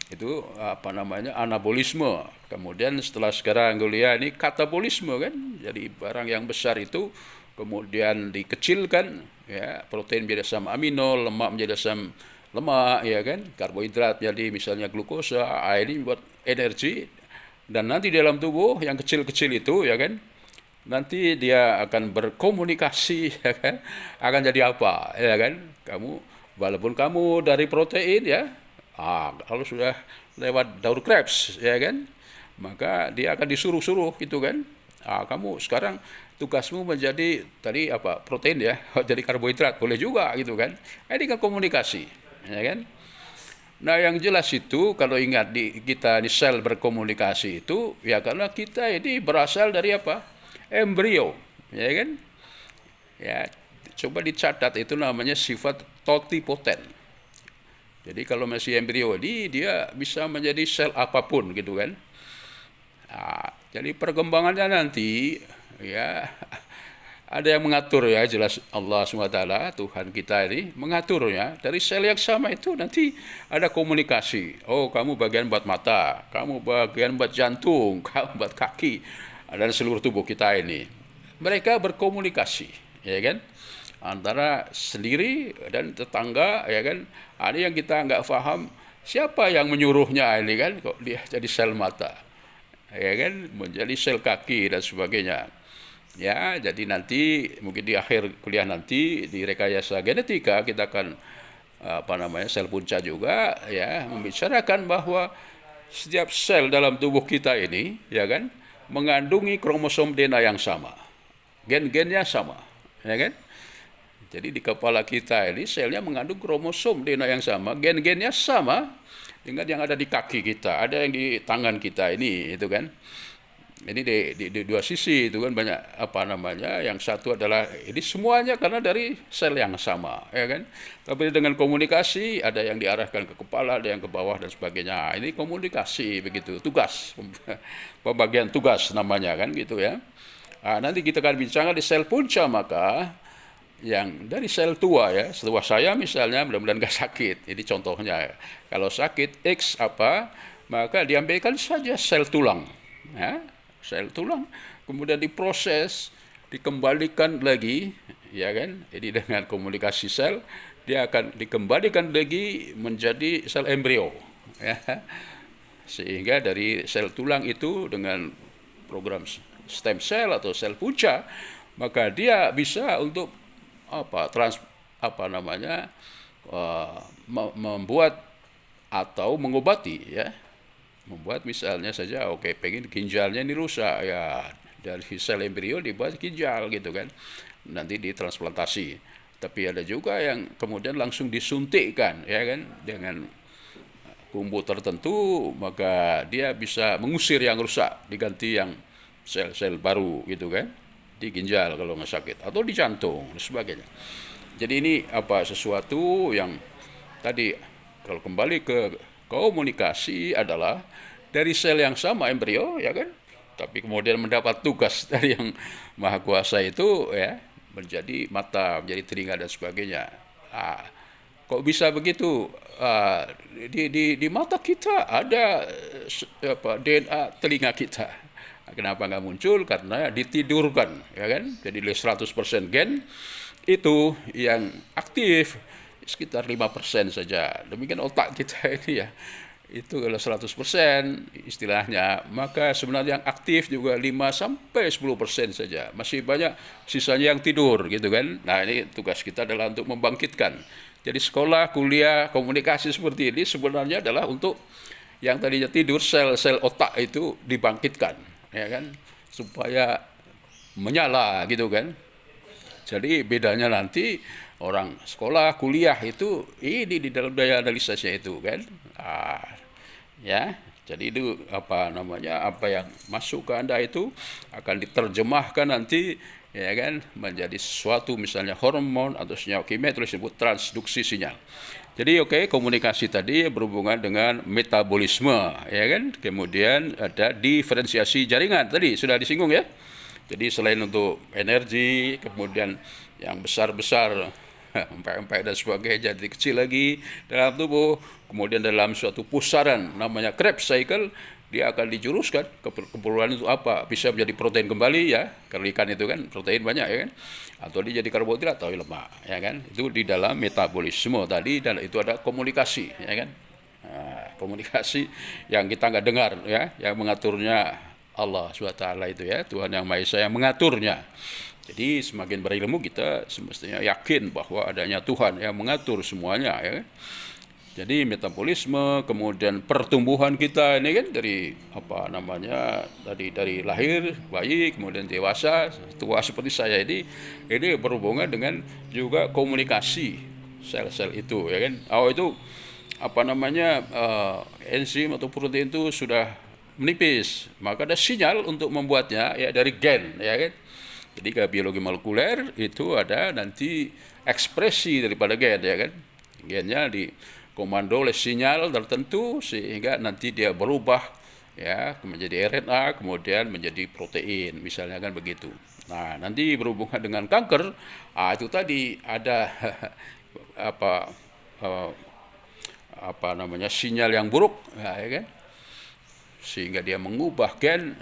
Itu apa namanya, anabolisme. Kemudian setelah sekarang kuliah ini katabolisme kan. Jadi barang yang besar itu kemudian dikecilkan ya, protein menjadi asam amino, lemak menjadi asam lemak, ya kan, karbohidrat jadi misalnya glukosa, ini buat energi. Dan nanti di dalam tubuh yang kecil-kecil itu, ya kan, nanti dia akan berkomunikasi, ya kan, akan jadi apa, ya kan. Walaupun kamu dari protein ya, kalau sudah lewat daur Krebs, ya kan, maka dia akan disuruh-suruh gitu kan. Kamu sekarang tugasmu menjadi tadi apa, protein ya, jadi karbohidrat boleh juga gitu kan. Ini kan komunikasi, ya kan. Nah yang jelas itu kalau ingat kita di sel berkomunikasi itu ya karena kita ini berasal dari apa, embrio, ya kan. Ya coba dicatat, itu namanya sifat totipoten. Jadi kalau masih embrio ini dia bisa menjadi sel apapun gitu kan. Jadi perkembangannya nanti ya ada yang mengatur ya, jelas Allah SWT, Tuhan kita ini mengaturnya. Dari sel yang sama itu nanti ada komunikasi. Oh, kamu bagian buat mata, kamu bagian buat jantung, kamu buat kaki, dan seluruh tubuh kita ini. Mereka berkomunikasi, ya kan, antara sendiri dan tetangga, ya kan. Ada yang kita nggak paham siapa yang menyuruhnya ini kan, kok dia jadi sel mata, ya kan, menjadi sel kaki dan sebagainya. Ya, jadi nanti mungkin di akhir kuliah nanti di rekayasa genetika kita akan sel punca juga ya, membicarakan bahwa setiap sel dalam tubuh kita ini, ya kan, mengandungi kromosom DNA yang sama. Gen-gennya sama, ya kan? Jadi di kepala kita ini selnya mengandung kromosom DNA yang sama, gen-gennya sama dengan yang ada di kaki kita, ada yang di tangan kita ini, itu kan. Ini di dua sisi itu kan banyak yang satu adalah ini semuanya karena dari sel yang sama, ya kan. Tapi dengan komunikasi ada yang diarahkan ke kepala, ada yang ke bawah dan sebagainya. Ini komunikasi begitu, tugas, pembagian tugas namanya kan gitu ya. Nanti kita akan bincangkan di sel punca, maka yang dari sel tua ya, setelah saya misalnya mudah-mudahan gak sakit. Ini contohnya, kalau sakit X maka diambilkan saja sel tulang, ya. Sel tulang kemudian diproses, dikembalikan lagi, ya kan. Jadi dengan komunikasi sel dia akan dikembalikan lagi menjadi sel embrio, ya. Sehingga dari sel tulang itu dengan program stem cell atau sel punca, maka dia bisa untuk membuat atau mengobati ya. Membuat misalnya saja pengen ginjalnya ini rusak ya, dari sel embrio dibuat ginjal gitu kan, nanti ditransplantasi. Tapi ada juga yang kemudian langsung disuntikkan, ya kan, dengan bumbu tertentu, maka dia bisa mengusir yang rusak, diganti yang sel-sel baru gitu kan, di ginjal kalau nggak sakit, atau di jantung dan sebagainya. Jadi ini sesuatu yang tadi, kalau kembali ke komunikasi adalah dari sel yang sama embrio, ya kan, tapi kemudian mendapat tugas dari yang maha kuasa itu, ya, menjadi mata, menjadi telinga dan sebagainya. Kok bisa begitu? Di mata kita ada DNA telinga kita. Kenapa nggak muncul? Karena ditidurkan, ya kan? Jadi 100% gen itu yang aktif sekitar 5% saja. Demikian otak kita ini ya. Itu kalau 100% istilahnya, maka sebenarnya yang aktif juga 5-10% saja. Masih banyak sisanya yang tidur gitu kan. Nah, ini tugas kita adalah untuk membangkitkan. Jadi sekolah, kuliah, komunikasi seperti ini sebenarnya adalah untuk yang tadinya tidur, sel-sel otak itu dibangkitkan, ya kan, supaya menyala gitu kan. Jadi bedanya nanti orang sekolah, kuliah itu ini di dalam daya analisisnya itu kan. Ya, jadi itu apa yang masuk ke Anda itu akan diterjemahkan nanti, ya kan, menjadi sesuatu, misalnya hormon atau senyawa kimia, itu disebut transduksi sinyal. Jadi komunikasi tadi berhubungan dengan metabolisme, ya kan. Kemudian ada diferensiasi jaringan, tadi sudah disinggung ya. Jadi selain untuk energi, kemudian yang besar-besar, empek-empek dan sebagainya jadi kecil lagi dalam tubuh, kemudian dalam suatu pusaran namanya Krebs cycle, dia akan dijuruskan keperluan itu apa, bisa menjadi protein kembali, ya, karena ikan itu kan protein banyak, ya kan, atau dia jadi karbohidrat atau lemak, ya kan, itu di dalam metabolisme tadi. Dan itu ada komunikasi, ya kan. Komunikasi yang kita nggak dengar, ya, yang mengaturnya Allah SWT itu, ya, Tuhan yang Maha Esa yang mengaturnya. Jadi semakin berilmu kita semestinya yakin bahwa adanya Tuhan yang mengatur semuanya, ya kan? Jadi metabolisme, kemudian pertumbuhan kita ini kan dari dari lahir, bayi, kemudian dewasa, tua seperti saya ini berhubungan dengan juga komunikasi sel-sel itu, ya kan. Itu enzim atau protein itu sudah menipis, maka ada sinyal untuk membuatnya, ya, dari gen, ya kan. Jadi ke biologi molekuler itu ada nanti ekspresi daripada gen, ya kan. Gennya dikomando oleh sinyal tertentu sehingga nanti dia berubah, ya, menjadi RNA, kemudian menjadi protein, misalnya kan begitu. Nah, nanti berhubungan dengan kanker, itu tadi ada sinyal yang buruk, ya kan, sehingga dia mengubah gen,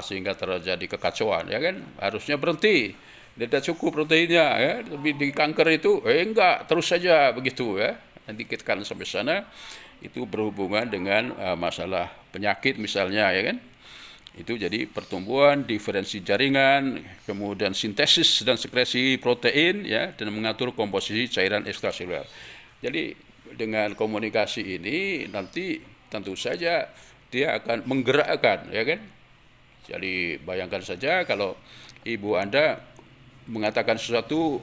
sehingga terjadi kekacauan, ya kan. Harusnya berhenti, tidak cukup proteinnya, ya, tapi di kanker itu enggak, terus saja begitu, ya. Nanti kita akan sampai sana. Itu berhubungan dengan masalah penyakit misalnya, ya kan. Itu jadi pertumbuhan, diferensi jaringan, kemudian sintesis dan sekresi protein, ya, dan mengatur komposisi cairan ekstraseluler. Jadi dengan komunikasi ini nanti tentu saja dia akan menggerakkan, ya kan. Jadi bayangkan saja kalau ibu Anda mengatakan sesuatu,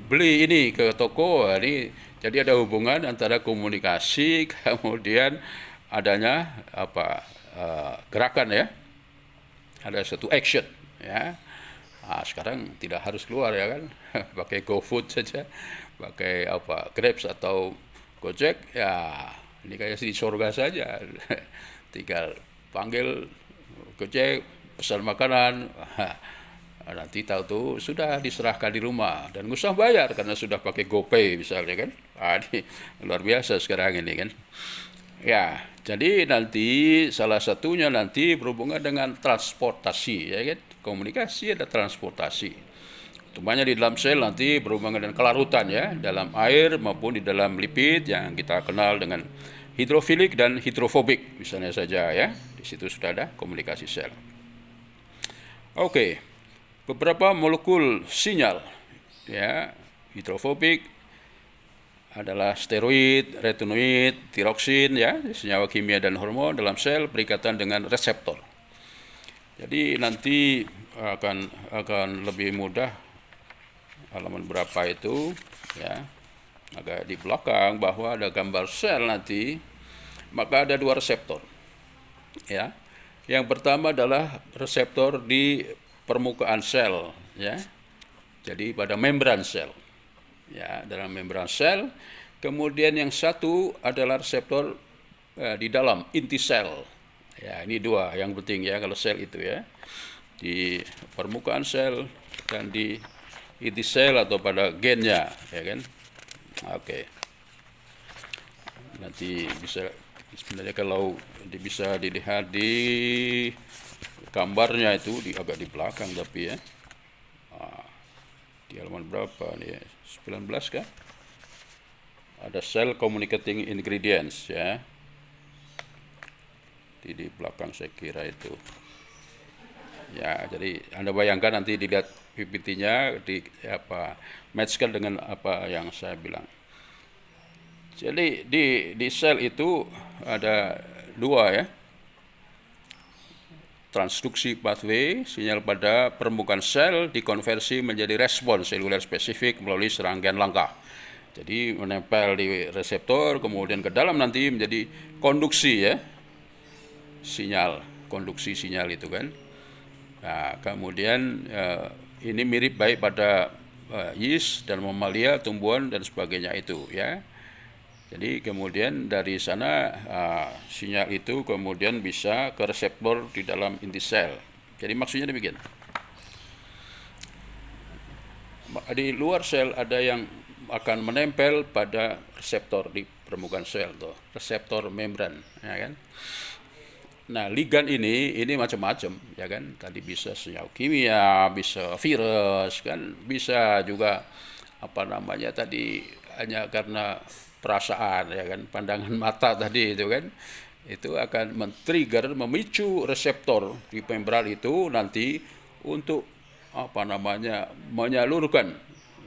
beli ini ke toko, ini jadi ada hubungan antara komunikasi kemudian adanya gerakan, ya, ada satu action, ya. Sekarang tidak harus keluar, ya kan, pakai GoFood saja, pakai Grab atau Gojek, ya, ini kayak di surga saja. Tinggal panggil Gojek, pesan makanan, nanti tahu tuh sudah diserahkan di rumah dan nggak usah bayar karena sudah pakai GoPay misalnya kan. Ini luar biasa sekarang ini kan. Ya, jadi nanti salah satunya nanti berhubungan dengan transportasi, ya kan. Komunikasi ada transportasi. Utamanya di dalam sel nanti berhubungan dengan kelarutan, ya, dalam air maupun di dalam lipid yang kita kenal dengan hidrofilik dan hidrofobik misalnya saja, ya. Di situ sudah ada komunikasi sel. Beberapa molekul sinyal, ya, hidrofobik adalah steroid, retinoid, tiroksin, ya, senyawa kimia dan hormon dalam sel berikatan dengan reseptor. Jadi nanti akan lebih mudah halaman berapa itu ya, agak di belakang, bahwa ada gambar sel nanti, maka ada dua reseptor ya. Yang pertama adalah reseptor di permukaan sel ya, jadi pada membran sel ya, dalam membran sel. Kemudian yang satu adalah reseptor di dalam inti sel ya. Ini dua yang penting ya kalau sel itu ya, di permukaan sel dan di inti sel atau pada gennya ya kan. Oke, nanti bisa sebenarnya kalau bisa dilihat di gambarnya itu agak di belakang tapi ya, di halaman berapa nih, 19 kah, ada cell communicating ingredients ya, di belakang saya kira itu ya. Jadi Anda bayangkan nanti dilihat PPT-nya di matchkan dengan apa yang saya bilang. Jadi di sel itu ada dua ya, transduksi pathway, sinyal pada permukaan sel dikonversi menjadi respon seluler spesifik melalui serangkaian langkah. Jadi menempel di reseptor, kemudian ke dalam nanti menjadi konduksi ya, sinyal, konduksi sinyal itu kan. Nah, kemudian ini mirip baik pada yeast dan mamalia, tumbuhan dan sebagainya itu ya. Jadi kemudian dari sana sinyal itu kemudian bisa ke reseptor di dalam inti sel. Jadi maksudnya demikian. Di luar sel ada yang akan menempel pada reseptor di permukaan sel, tuh, reseptor membran, ya kan. Nah, ligan ini macam-macam, ya kan. Tadi bisa senyawa kimia, bisa virus, kan, bisa juga tadi hanya karena perasaan, ya kan, pandangan mata tadi itu kan, itu akan men-trigger, memicu reseptor di membran itu nanti untuk menyalurkan,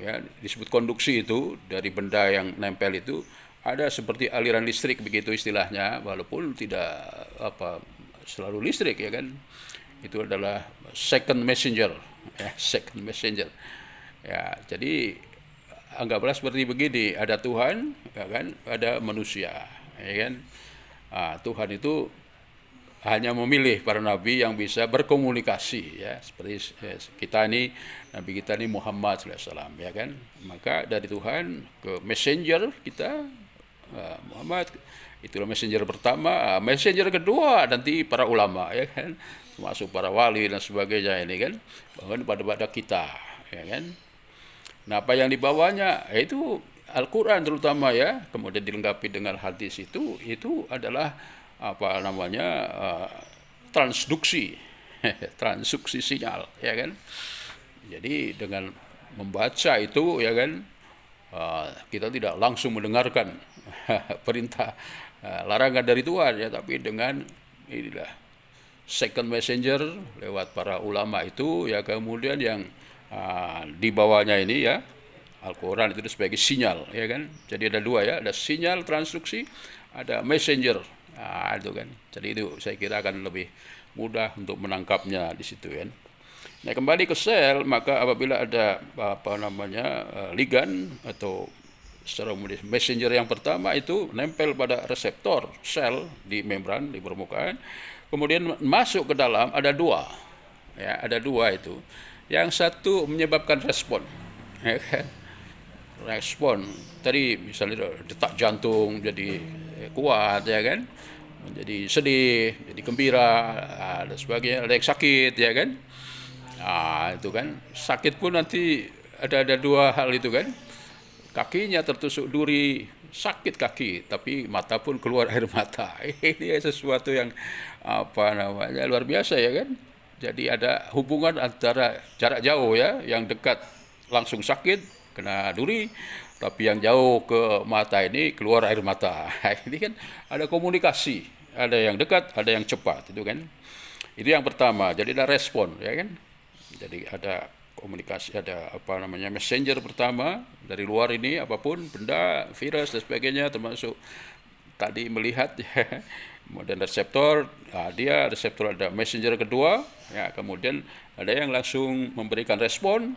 ya, disebut konduksi itu dari benda yang nempel itu ada seperti aliran listrik begitu istilahnya, walaupun tidak selalu listrik, ya kan. Itu adalah second messenger, ya, second messenger. Ya, jadi anggaplah seperti begini, ada Tuhan, ya kan, ada manusia, ya kan. Tuhan itu hanya memilih para nabi yang bisa berkomunikasi, ya, seperti kita ini, nabi kita ini Muhammad SAW, ya kan. Maka dari Tuhan ke messenger kita, Muhammad, itulah messenger pertama. Messenger kedua nanti para ulama, ya kan, termasuk para wali dan sebagainya ini kan, bahkan pada kita, ya kan. Nah, apa yang dibawanya itu Al-Quran terutama, ya, kemudian dilengkapi dengan hadis itu adalah transduksi transduksi sinyal, ya kan. Jadi dengan membaca itu, ya kan, kita tidak langsung mendengarkan perintah larangan dari Tuhan, ya, tapi dengan inilah second messenger lewat para ulama itu, ya, kemudian yang di bawahnya ini, ya, Al-Quran itu sebagai sinyal, ya kan. Jadi ada dua, ya, ada sinyal transduksi, ada messenger, itu kan. Jadi itu saya kira akan lebih mudah untuk menangkapnya di situ, kan. Nah, kembali ke sel, maka apabila ada ligan atau secara umum messenger yang pertama itu nempel pada reseptor sel di membran, di permukaan, kemudian masuk ke dalam, ada dua, ya, ada dua itu. Yang satu menyebabkan respon, ya kan? Respon tadi misalnya detak jantung jadi kuat, ya kan, menjadi sedih, jadi gembira, dan sebagainya. Ada yang sakit, ya kan. Itu kan sakit pun nanti ada dua hal itu kan. Kakinya tertusuk duri, sakit kaki, tapi mata pun keluar air mata. Ini sesuatu yang luar biasa, ya kan. Jadi ada hubungan antara jarak jauh, ya, yang dekat langsung sakit kena duri, tapi yang jauh ke mata ini keluar air mata. Ini kan ada komunikasi, ada yang dekat, ada yang cepat, itu kan. Itu yang pertama. Jadi ada respon, ya kan. Jadi ada komunikasi, ada messenger pertama dari luar ini, apapun benda, virus dan sebagainya, termasuk tadi melihat, ya. Kemudian reseptor, dia reseptor ada messenger kedua, ya, kemudian ada yang langsung memberikan respon,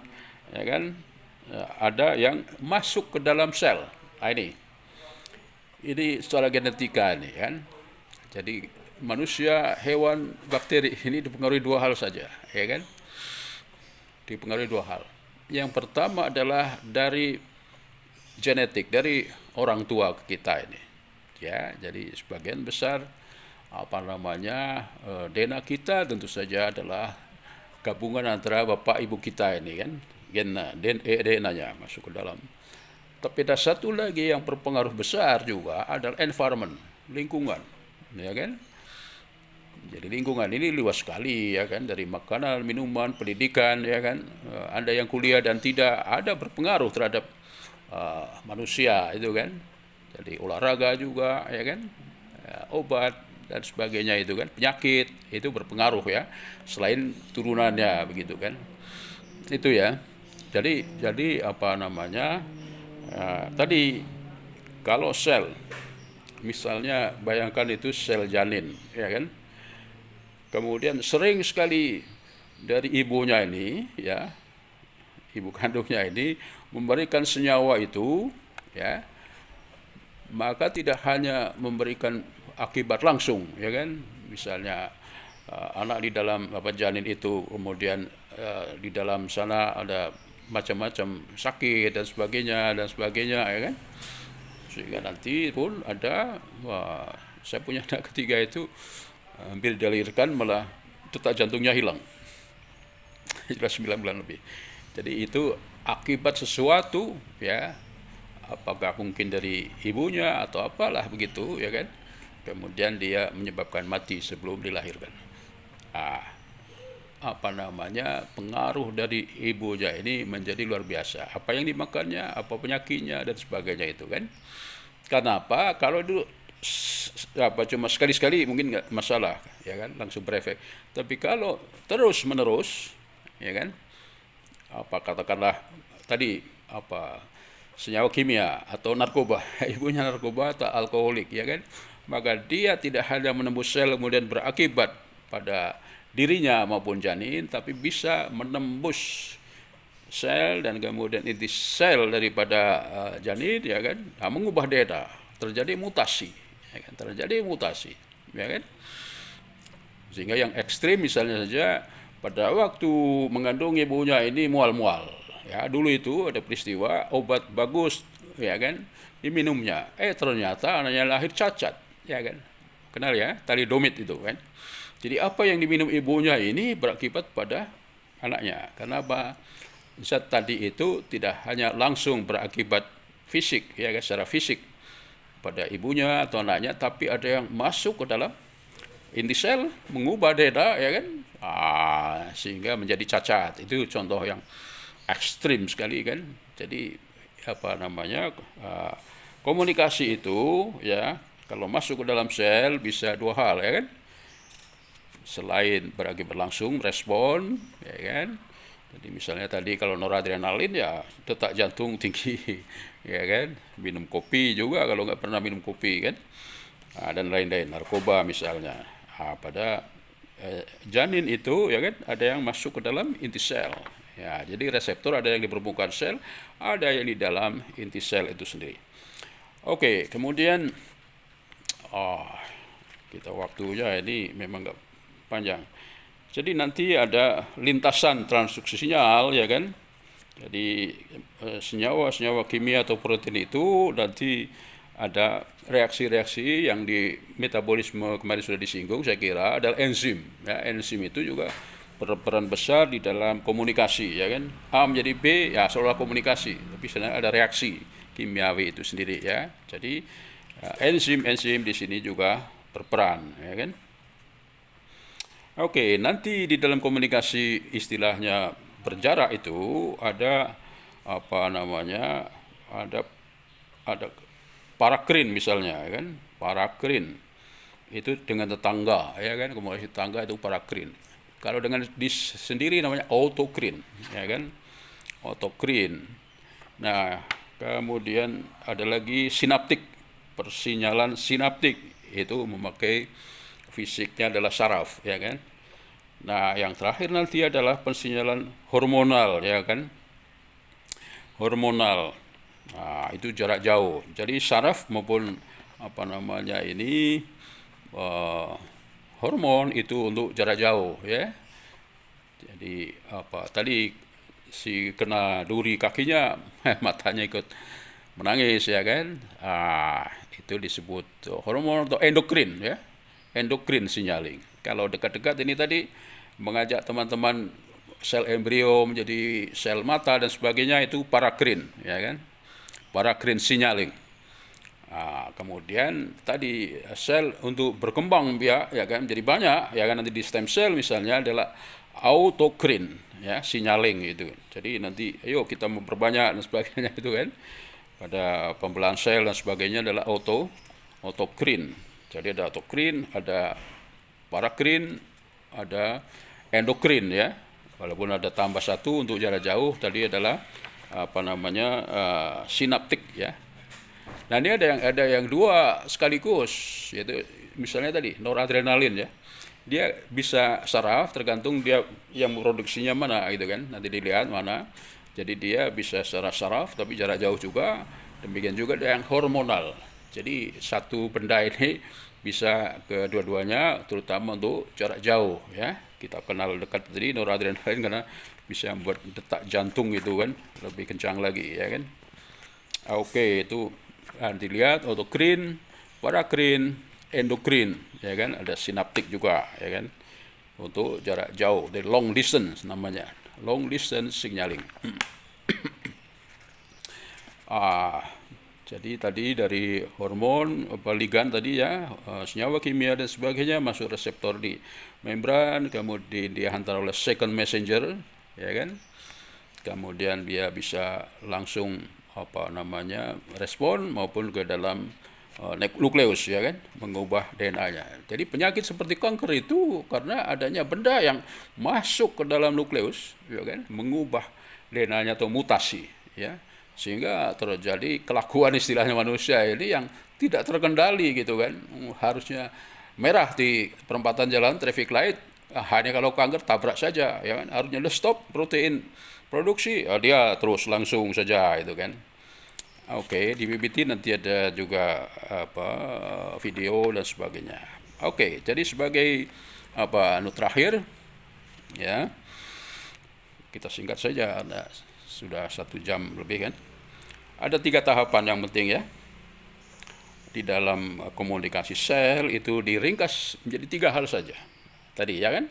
ya kan. ada yang masuk ke dalam sel. Nah, ini secara genetika ini kan. Jadi manusia, hewan, bakteri ini dipengaruhi dua hal saja, ya kan? Dipengaruhi dua hal. Yang pertama adalah dari genetik, dari orang tua kita ini. Ya, jadi sebagian besar DNA kita tentu saja adalah gabungan antara bapak ibu kita ini kan, DNA-nya masuk ke dalam. Tapi ada satu lagi yang berpengaruh besar juga adalah environment, lingkungan, ya kan? Jadi lingkungan ini luas sekali ya kan, dari makanan, minuman, pendidikan ya kan. Ada yang kuliah dan tidak, ada berpengaruh terhadap manusia itu kan. Jadi olahraga juga ya kan, obat dan sebagainya itu kan, penyakit itu berpengaruh ya, selain turunannya begitu kan. Itu ya. Jadi tadi kalau sel, misalnya bayangkan itu sel janin ya kan. Kemudian sering sekali dari ibunya ini ya, ibu kandungnya ini memberikan senyawa itu ya, maka tidak hanya memberikan akibat langsung ya kan, misalnya anak di dalam janin itu kemudian di dalam sana ada macam-macam sakit dan sebagainya ya kan, sehingga nanti pun ada saya punya anak ketiga itu hampir dilahirkan malah detak jantungnya hilang sudah 9 bulan lebih. Jadi itu akibat sesuatu ya, apakah mungkin dari ibunya atau apalah begitu ya kan, kemudian dia menyebabkan mati sebelum dilahirkan. Pengaruh dari ibunya ini menjadi luar biasa. Apa yang dimakannya, apa penyakitnya dan sebagainya itu kan. Kenapa? Kalau dulu cuma sekali-sekali mungkin nggak masalah ya kan, langsung berefek. Tapi kalau terus menerus ya kan, katakanlah tadi senyawa kimia atau narkoba, ibunya narkoba atau alkoholik ya kan, maka dia tidak hanya menembus sel kemudian berakibat pada dirinya maupun janin, tapi bisa menembus sel dan kemudian inti sel daripada janin ya kan, mengubah DNA, terjadi mutasi ya kan, ya kan, sehingga yang ekstrim misalnya saja pada waktu mengandung ibunya ini mual-mual ya, dulu itu ada peristiwa obat bagus ya kan diminumnya, ternyata anaknya lahir cacat ya kan, kenal ya thalidomid itu kan. Jadi apa yang diminum ibunya ini berakibat pada anaknya, karena zat tadi itu tidak hanya langsung berakibat fisik ya kan, secara fisik pada ibunya atau anaknya, tapi ada yang masuk ke dalam inti sel, mengubah DNA ya kan, sehingga menjadi cacat. Itu contoh yang ekstrim sekali kan. Jadi komunikasi itu ya, kalau masuk ke dalam sel bisa dua hal ya kan, selain berakibat langsung respon ya kan. Jadi misalnya tadi kalau noradrenalin ya detak jantung tinggi ya kan, minum kopi juga kalau nggak pernah minum kopi kan, dan lain-lain, narkoba misalnya. Pada janin itu ya kan ada yang masuk ke dalam inti sel ya, jadi reseptor ada yang di permukaan sel, ada yang di dalam inti sel itu sendiri. Oke, kemudian kita waktunya ini memang nggak panjang. Jadi nanti ada lintasan transduksi sinyal ya kan. Jadi senyawa kimia atau protein itu nanti ada reaksi-reaksi yang di metabolisme kemarin sudah disinggung, saya kira adalah enzim ya. Enzim itu juga berperan besar di dalam komunikasi ya kan. A menjadi B ya seolah komunikasi, tapi sebenarnya ada reaksi kimiawi itu sendiri ya. Jadi enzim di sini juga berperan ya kan. Oke, nanti di dalam komunikasi istilahnya berjarak itu ada ada parakrin misalnya ya kan, parakrin itu dengan tetangga ya kan, komunikasi tetangga itu parakrin. Kalau dengan sendiri namanya autokrin ya kan, autokrin. Nah kemudian ada lagi sinaptik, persinyalan sinaptik itu memakai fisiknya adalah saraf ya kan. Nah yang terakhir nanti adalah persinyalan hormonal ya kan. hormonal. Itu jarak jauh. Jadi saraf maupun uh, hormon itu untuk jarak jauh, ya. Jadi tadi si kena duri kakinya, matanya ikut menangis, ya kan. Itu disebut hormon atau endokrin, ya. Endokrin signaling. Kalau dekat-dekat ini tadi mengajak teman-teman sel embrio menjadi sel mata dan sebagainya, itu parakrin, ya kan. Parakrin signaling. Kemudian tadi sel untuk berkembang ya kan jadi banyak, ya kan, nanti di stem cell misalnya adalah autokrin, ya, signaling itu. Jadi nanti ayo kita memperbanyak dan sebagainya itu kan. Pada pembelahan sel dan sebagainya adalah autokrin. Jadi ada autokrin, ada parakrin, ada endokrin, ya. Walaupun ada tambah satu untuk jarak jauh tadi adalah sinaptik, ya. Nah, ini ada yang dua sekaligus, yaitu misalnya tadi noradrenalin, ya. Dia bisa saraf, tergantung dia yang memproduksinya mana gitu kan. Nanti dilihat mana. Jadi dia bisa secara saraf tapi jarak jauh juga. Demikian juga ada yang hormonal. Jadi satu benda ini bisa kedua-duanya, terutama untuk jarak jauh, ya. Kita kenal dekat tadi noradrenalin karena bisa membuat detak jantung itu kan lebih kencang lagi, ya kan. Oke, itu dilihat autokrin, parakrin, endokrin, ya kan. Ada sinaptik juga, ya kan, untuk jarak jauh, dari long distance namanya, long distance signaling. Jadi tadi dari hormon, ligan tadi, ya, senyawa kimia dan sebagainya masuk reseptor di membran, kemudian dihantar oleh second messenger, ya kan. Kemudian dia bisa langsung respon maupun ke dalam nukleus, ya kan, mengubah DNA-nya. Jadi penyakit seperti kanker itu karena adanya benda yang masuk ke dalam nukleus, ya kan, mengubah DNA-nya atau mutasi, ya, sehingga terjadi kelakuan istilahnya manusia ini yang tidak terkendali gitu kan. Harusnya merah di perempatan jalan traffic light, hanya kalau kanker tabrak saja, ya kan. Harusnya stop protein produksi, dia terus langsung saja itu kan. Oke, di PPT nanti ada juga video dan sebagainya. Oke, jadi sebagai terakhir, ya, kita singkat saja, sudah 1 jam lebih kan. Ada 3 tahapan yang penting, ya, di dalam komunikasi sel. Itu diringkas menjadi 3 hal saja tadi, ya kan.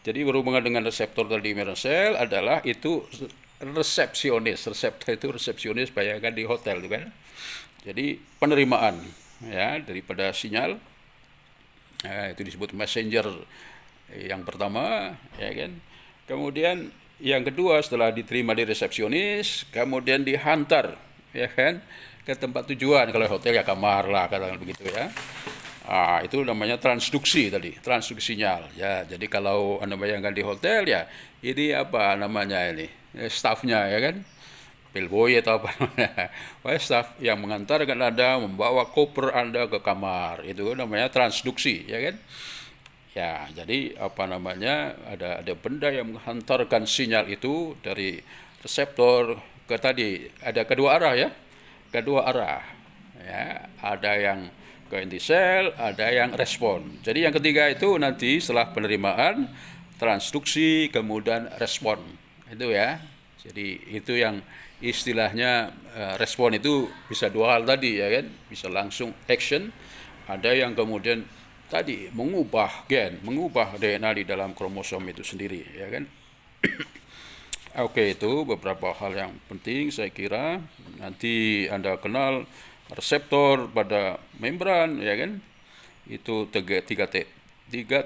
Jadi berhubungan dengan reseptor tadi sel adalah itu resepsionis. Reseptor itu resepsionis, bayangkan di hotel itu kan. Jadi penerimaan, ya, daripada sinyal, itu disebut messenger yang pertama, ya kan. Kemudian yang kedua, setelah diterima di resepsionis, kemudian dihantar, ya kan, ke tempat tujuan. Kalau hotel ya kamar lah, katakan begitu, ya. Itu namanya transduksi tadi, transduksi sinyal, ya. Jadi kalau Anda bayangkan di hotel, ya, ini stafnya, ya kan, bellboy atau apa namanya, staf yang mengantarkan Anda, membawa koper Anda ke kamar, itu namanya transduksi, ya kan. Ya, jadi ada benda yang menghantarkan sinyal itu dari reseptor ke tadi, ada kedua arah, ya, kedua arah, ya, ada yang ke inti sel, ada yang respon. Jadi yang ketiga itu nanti setelah penerimaan, transduksi, kemudian respon. Itu, ya. Jadi itu yang istilahnya respon itu bisa 2 hal tadi, ya kan. Bisa langsung action, ada yang kemudian tadi mengubah gen, mengubah DNA di dalam kromosom itu sendiri, ya kan. Oke, itu beberapa hal yang penting saya kira. Nanti Anda kenal reseptor pada membran, ya kan. Itu tiga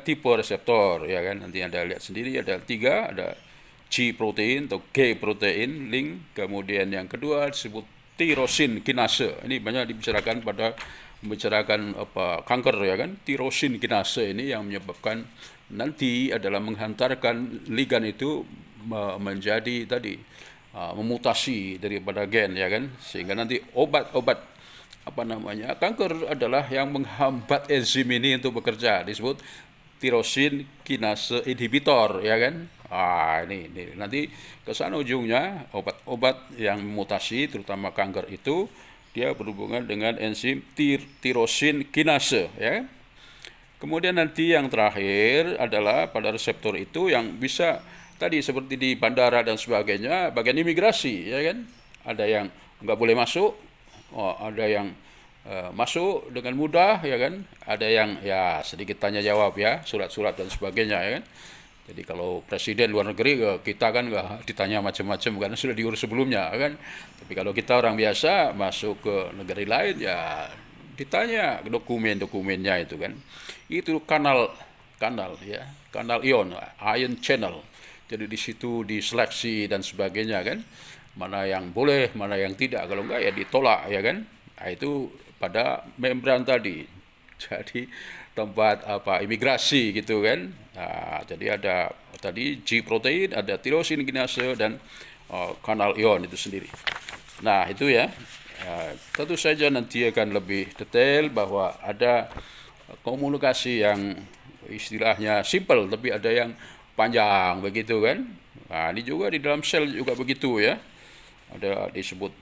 tipe reseptor, ya kan. Nanti Anda lihat sendiri ada 3, ada G protein atau G protein link. Kemudian yang kedua disebut tirosin kinase. Ini banyak dibicarakan pada membicarakan kanker, ya kan. Tirosin kinase ini yang menyebabkan nanti adalah menghantarkan ligan itu menjadi tadi memutasi daripada gen, ya kan, sehingga nanti obat-obat kanker adalah yang menghambat enzim ini untuk bekerja, disebut tirosin kinase inhibitor, ya kan. Ini nanti ke sana ujungnya obat-obat yang mutasi terutama kanker itu dia berhubungan dengan enzim tirosin kinase, ya. Kemudian nanti yang terakhir adalah pada reseptor itu yang bisa tadi seperti di bandara dan sebagainya, bagian imigrasi, ya kan? Ada yang nggak boleh masuk, ada yang masuk dengan mudah, ya kan? Ada yang ya sedikit tanya jawab, ya, surat-surat dan sebagainya, ya kan? Jadi kalau presiden luar negeri, kita kan nggak ditanya macam-macam karena sudah diurus sebelumnya, kan? Tapi kalau kita orang biasa masuk ke negara lain, ya ditanya dokumen-dokumennya itu, kan? Itu kanal ya, kanal ion channel. Jadi di situ diseleksi dan sebagainya, kan? Mana yang boleh, mana yang tidak. Kalau enggak ya ditolak, ya kan? Nah, itu pada membran tadi. Jadi tempat imigrasi gitu, kan. Nah, jadi ada tadi G protein, ada tirosin kinase dan kanal ion itu sendiri. Nah, itu ya. Tentu saja nanti akan lebih detail bahwa ada komunikasi yang istilahnya simple tapi ada yang panjang begitu, kan. Nah, ini juga di dalam sel juga begitu, ya. Ada disebut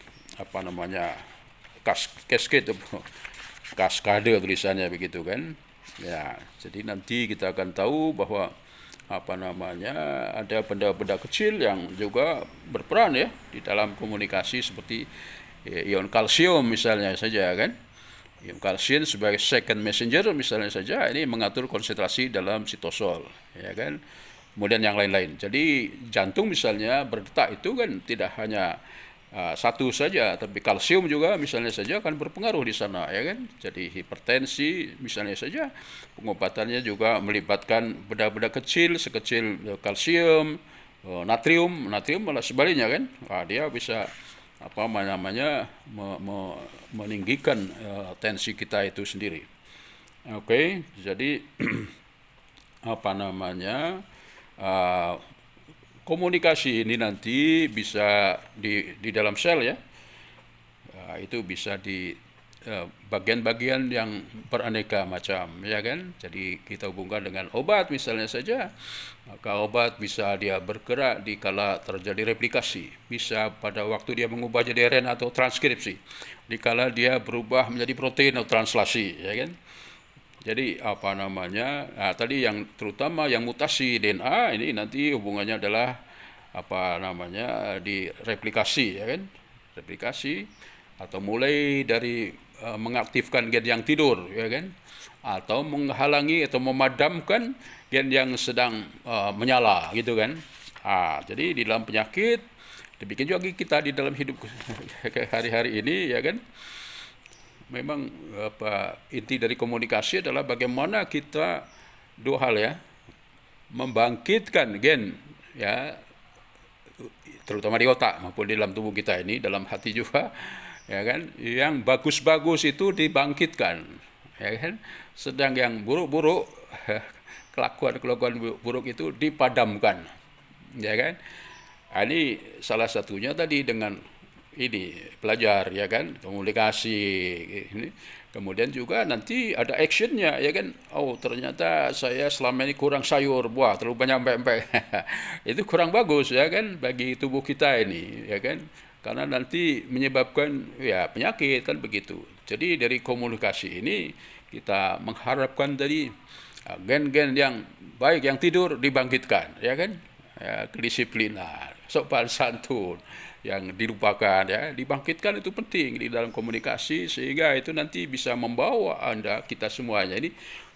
kaskade tulisannya begitu, kan. Ya, jadi nanti kita akan tahu bahwa ada benda-benda kecil yang juga berperan, ya, di dalam komunikasi seperti ion kalsium misalnya saja, kan. Ion kalsium sebagai second messenger misalnya saja ini mengatur konsentrasi dalam sitosol, ya kan. Kemudian yang lain-lain. Jadi jantung misalnya berdetak itu kan tidak hanya satu saja, tapi kalsium juga misalnya saja akan berpengaruh di sana, ya kan. Jadi hipertensi misalnya saja pengobatannya juga melibatkan benda-benda kecil sekecil kalsium, natrium malah sebaliknya, kan. Dia bisa meninggikan tensi kita itu sendiri. Oke, jadi komunikasi ini nanti bisa di dalam sel, ya. Itu bisa di bagian-bagian yang beraneka macam, ya kan. Jadi kita hubungkan dengan obat misalnya saja, maka obat bisa dia bergerak di kala terjadi replikasi, bisa pada waktu dia mengubah jadi RNA atau transkripsi, di kala dia berubah menjadi protein atau translasi, ya kan. Jadi tadi yang terutama yang mutasi DNA ini nanti hubungannya adalah di replikasi, ya kan. Replikasi atau mulai dari mengaktifkan gen yang tidur, ya kan, atau menghalangi atau memadamkan gen yang sedang menyala, gitu, kan. Jadi di dalam penyakit, demikian juga kita di dalam hidup hari-hari ini, ya kan. Memang inti dari komunikasi adalah bagaimana kita dua hal, ya, membangkitkan gen, ya, terutama di otak maupun di dalam tubuh kita ini, dalam hati juga, ya kan, yang bagus-bagus itu dibangkitkan, ya kan, sedang yang buruk-buruk kelakuan buruk itu dipadamkan, ya kan. Ini salah satunya tadi dengan ini belajar, ya kan, komunikasi ini. Kemudian juga nanti ada actionnya, ya kan. Ternyata saya selama ini kurang sayur, terlalu banyak empek-empek. Itu kurang bagus, ya kan, bagi tubuh kita ini, ya kan, karena nanti menyebabkan ya penyakit, kan begitu. Jadi dari komunikasi ini kita mengharapkan tadi gen-gen yang baik yang tidur dibangkitkan, ya kan, kedisiplinan, sopan santun yang dilupakan, ya, dibangkitkan. Itu penting di dalam komunikasi sehingga itu nanti bisa membawa kita semuanya ini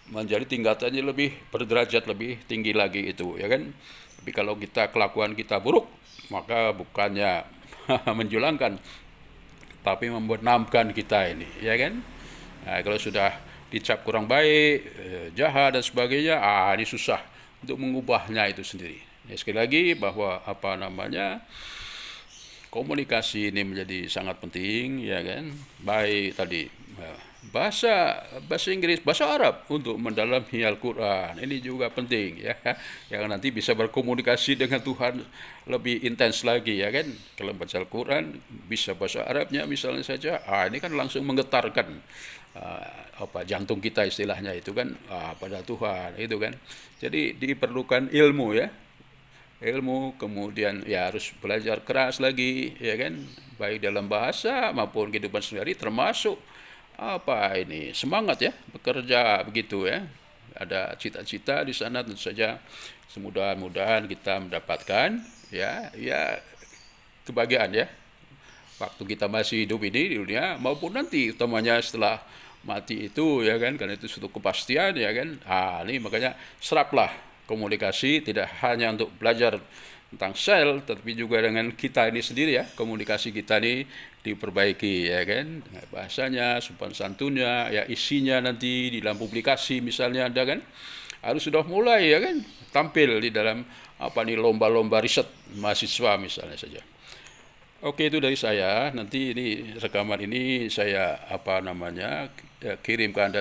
menjadi tingkatannya lebih berderajat lebih tinggi lagi itu, ya kan. Tapi kalau kelakuan kita buruk, maka bukannya menjulangkan tapi membenamkan kita ini, ya kan. Kalau sudah dicap kurang baik, jahat dan sebagainya, ini susah untuk mengubahnya itu sendiri. Sekali lagi bahwa komunikasi ini menjadi sangat penting, ya kan. Baik tadi bahasa Inggris, bahasa Arab untuk mendalami Al-Quran ini juga penting, ya, yang nanti bisa berkomunikasi dengan Tuhan lebih intens lagi, ya kan. Kalau baca Al-Quran bisa bahasa Arabnya misalnya saja, ini kan langsung menggetarkan jantung kita istilahnya itu, kan, pada Tuhan itu, kan. Jadi diperlukan ilmu, ya, ilmu, kemudian ya harus belajar keras lagi, ya kan, baik dalam bahasa maupun kehidupan sehari, termasuk apa ini semangat ya bekerja begitu ya. Ada cita-cita di sana tentu saja. Semudah-mudahan kita mendapatkan ya kebahagiaan ya waktu kita masih hidup ini di dunia maupun nanti utamanya setelah mati itu ya kan, karena itu suatu kepastian ya kan. Ini makanya seraplah komunikasi tidak hanya untuk belajar tentang sel tapi juga dengan kita ini sendiri ya, komunikasi kita ini diperbaiki ya kan, bahasanya, sopan santunnya ya, isinya nanti di dalam publikasi misalnya ada kan, harus sudah mulai ya kan tampil di dalam lomba-lomba riset mahasiswa misalnya saja. Oke, itu dari saya. Nanti ini rekaman ini saya kirim ke Anda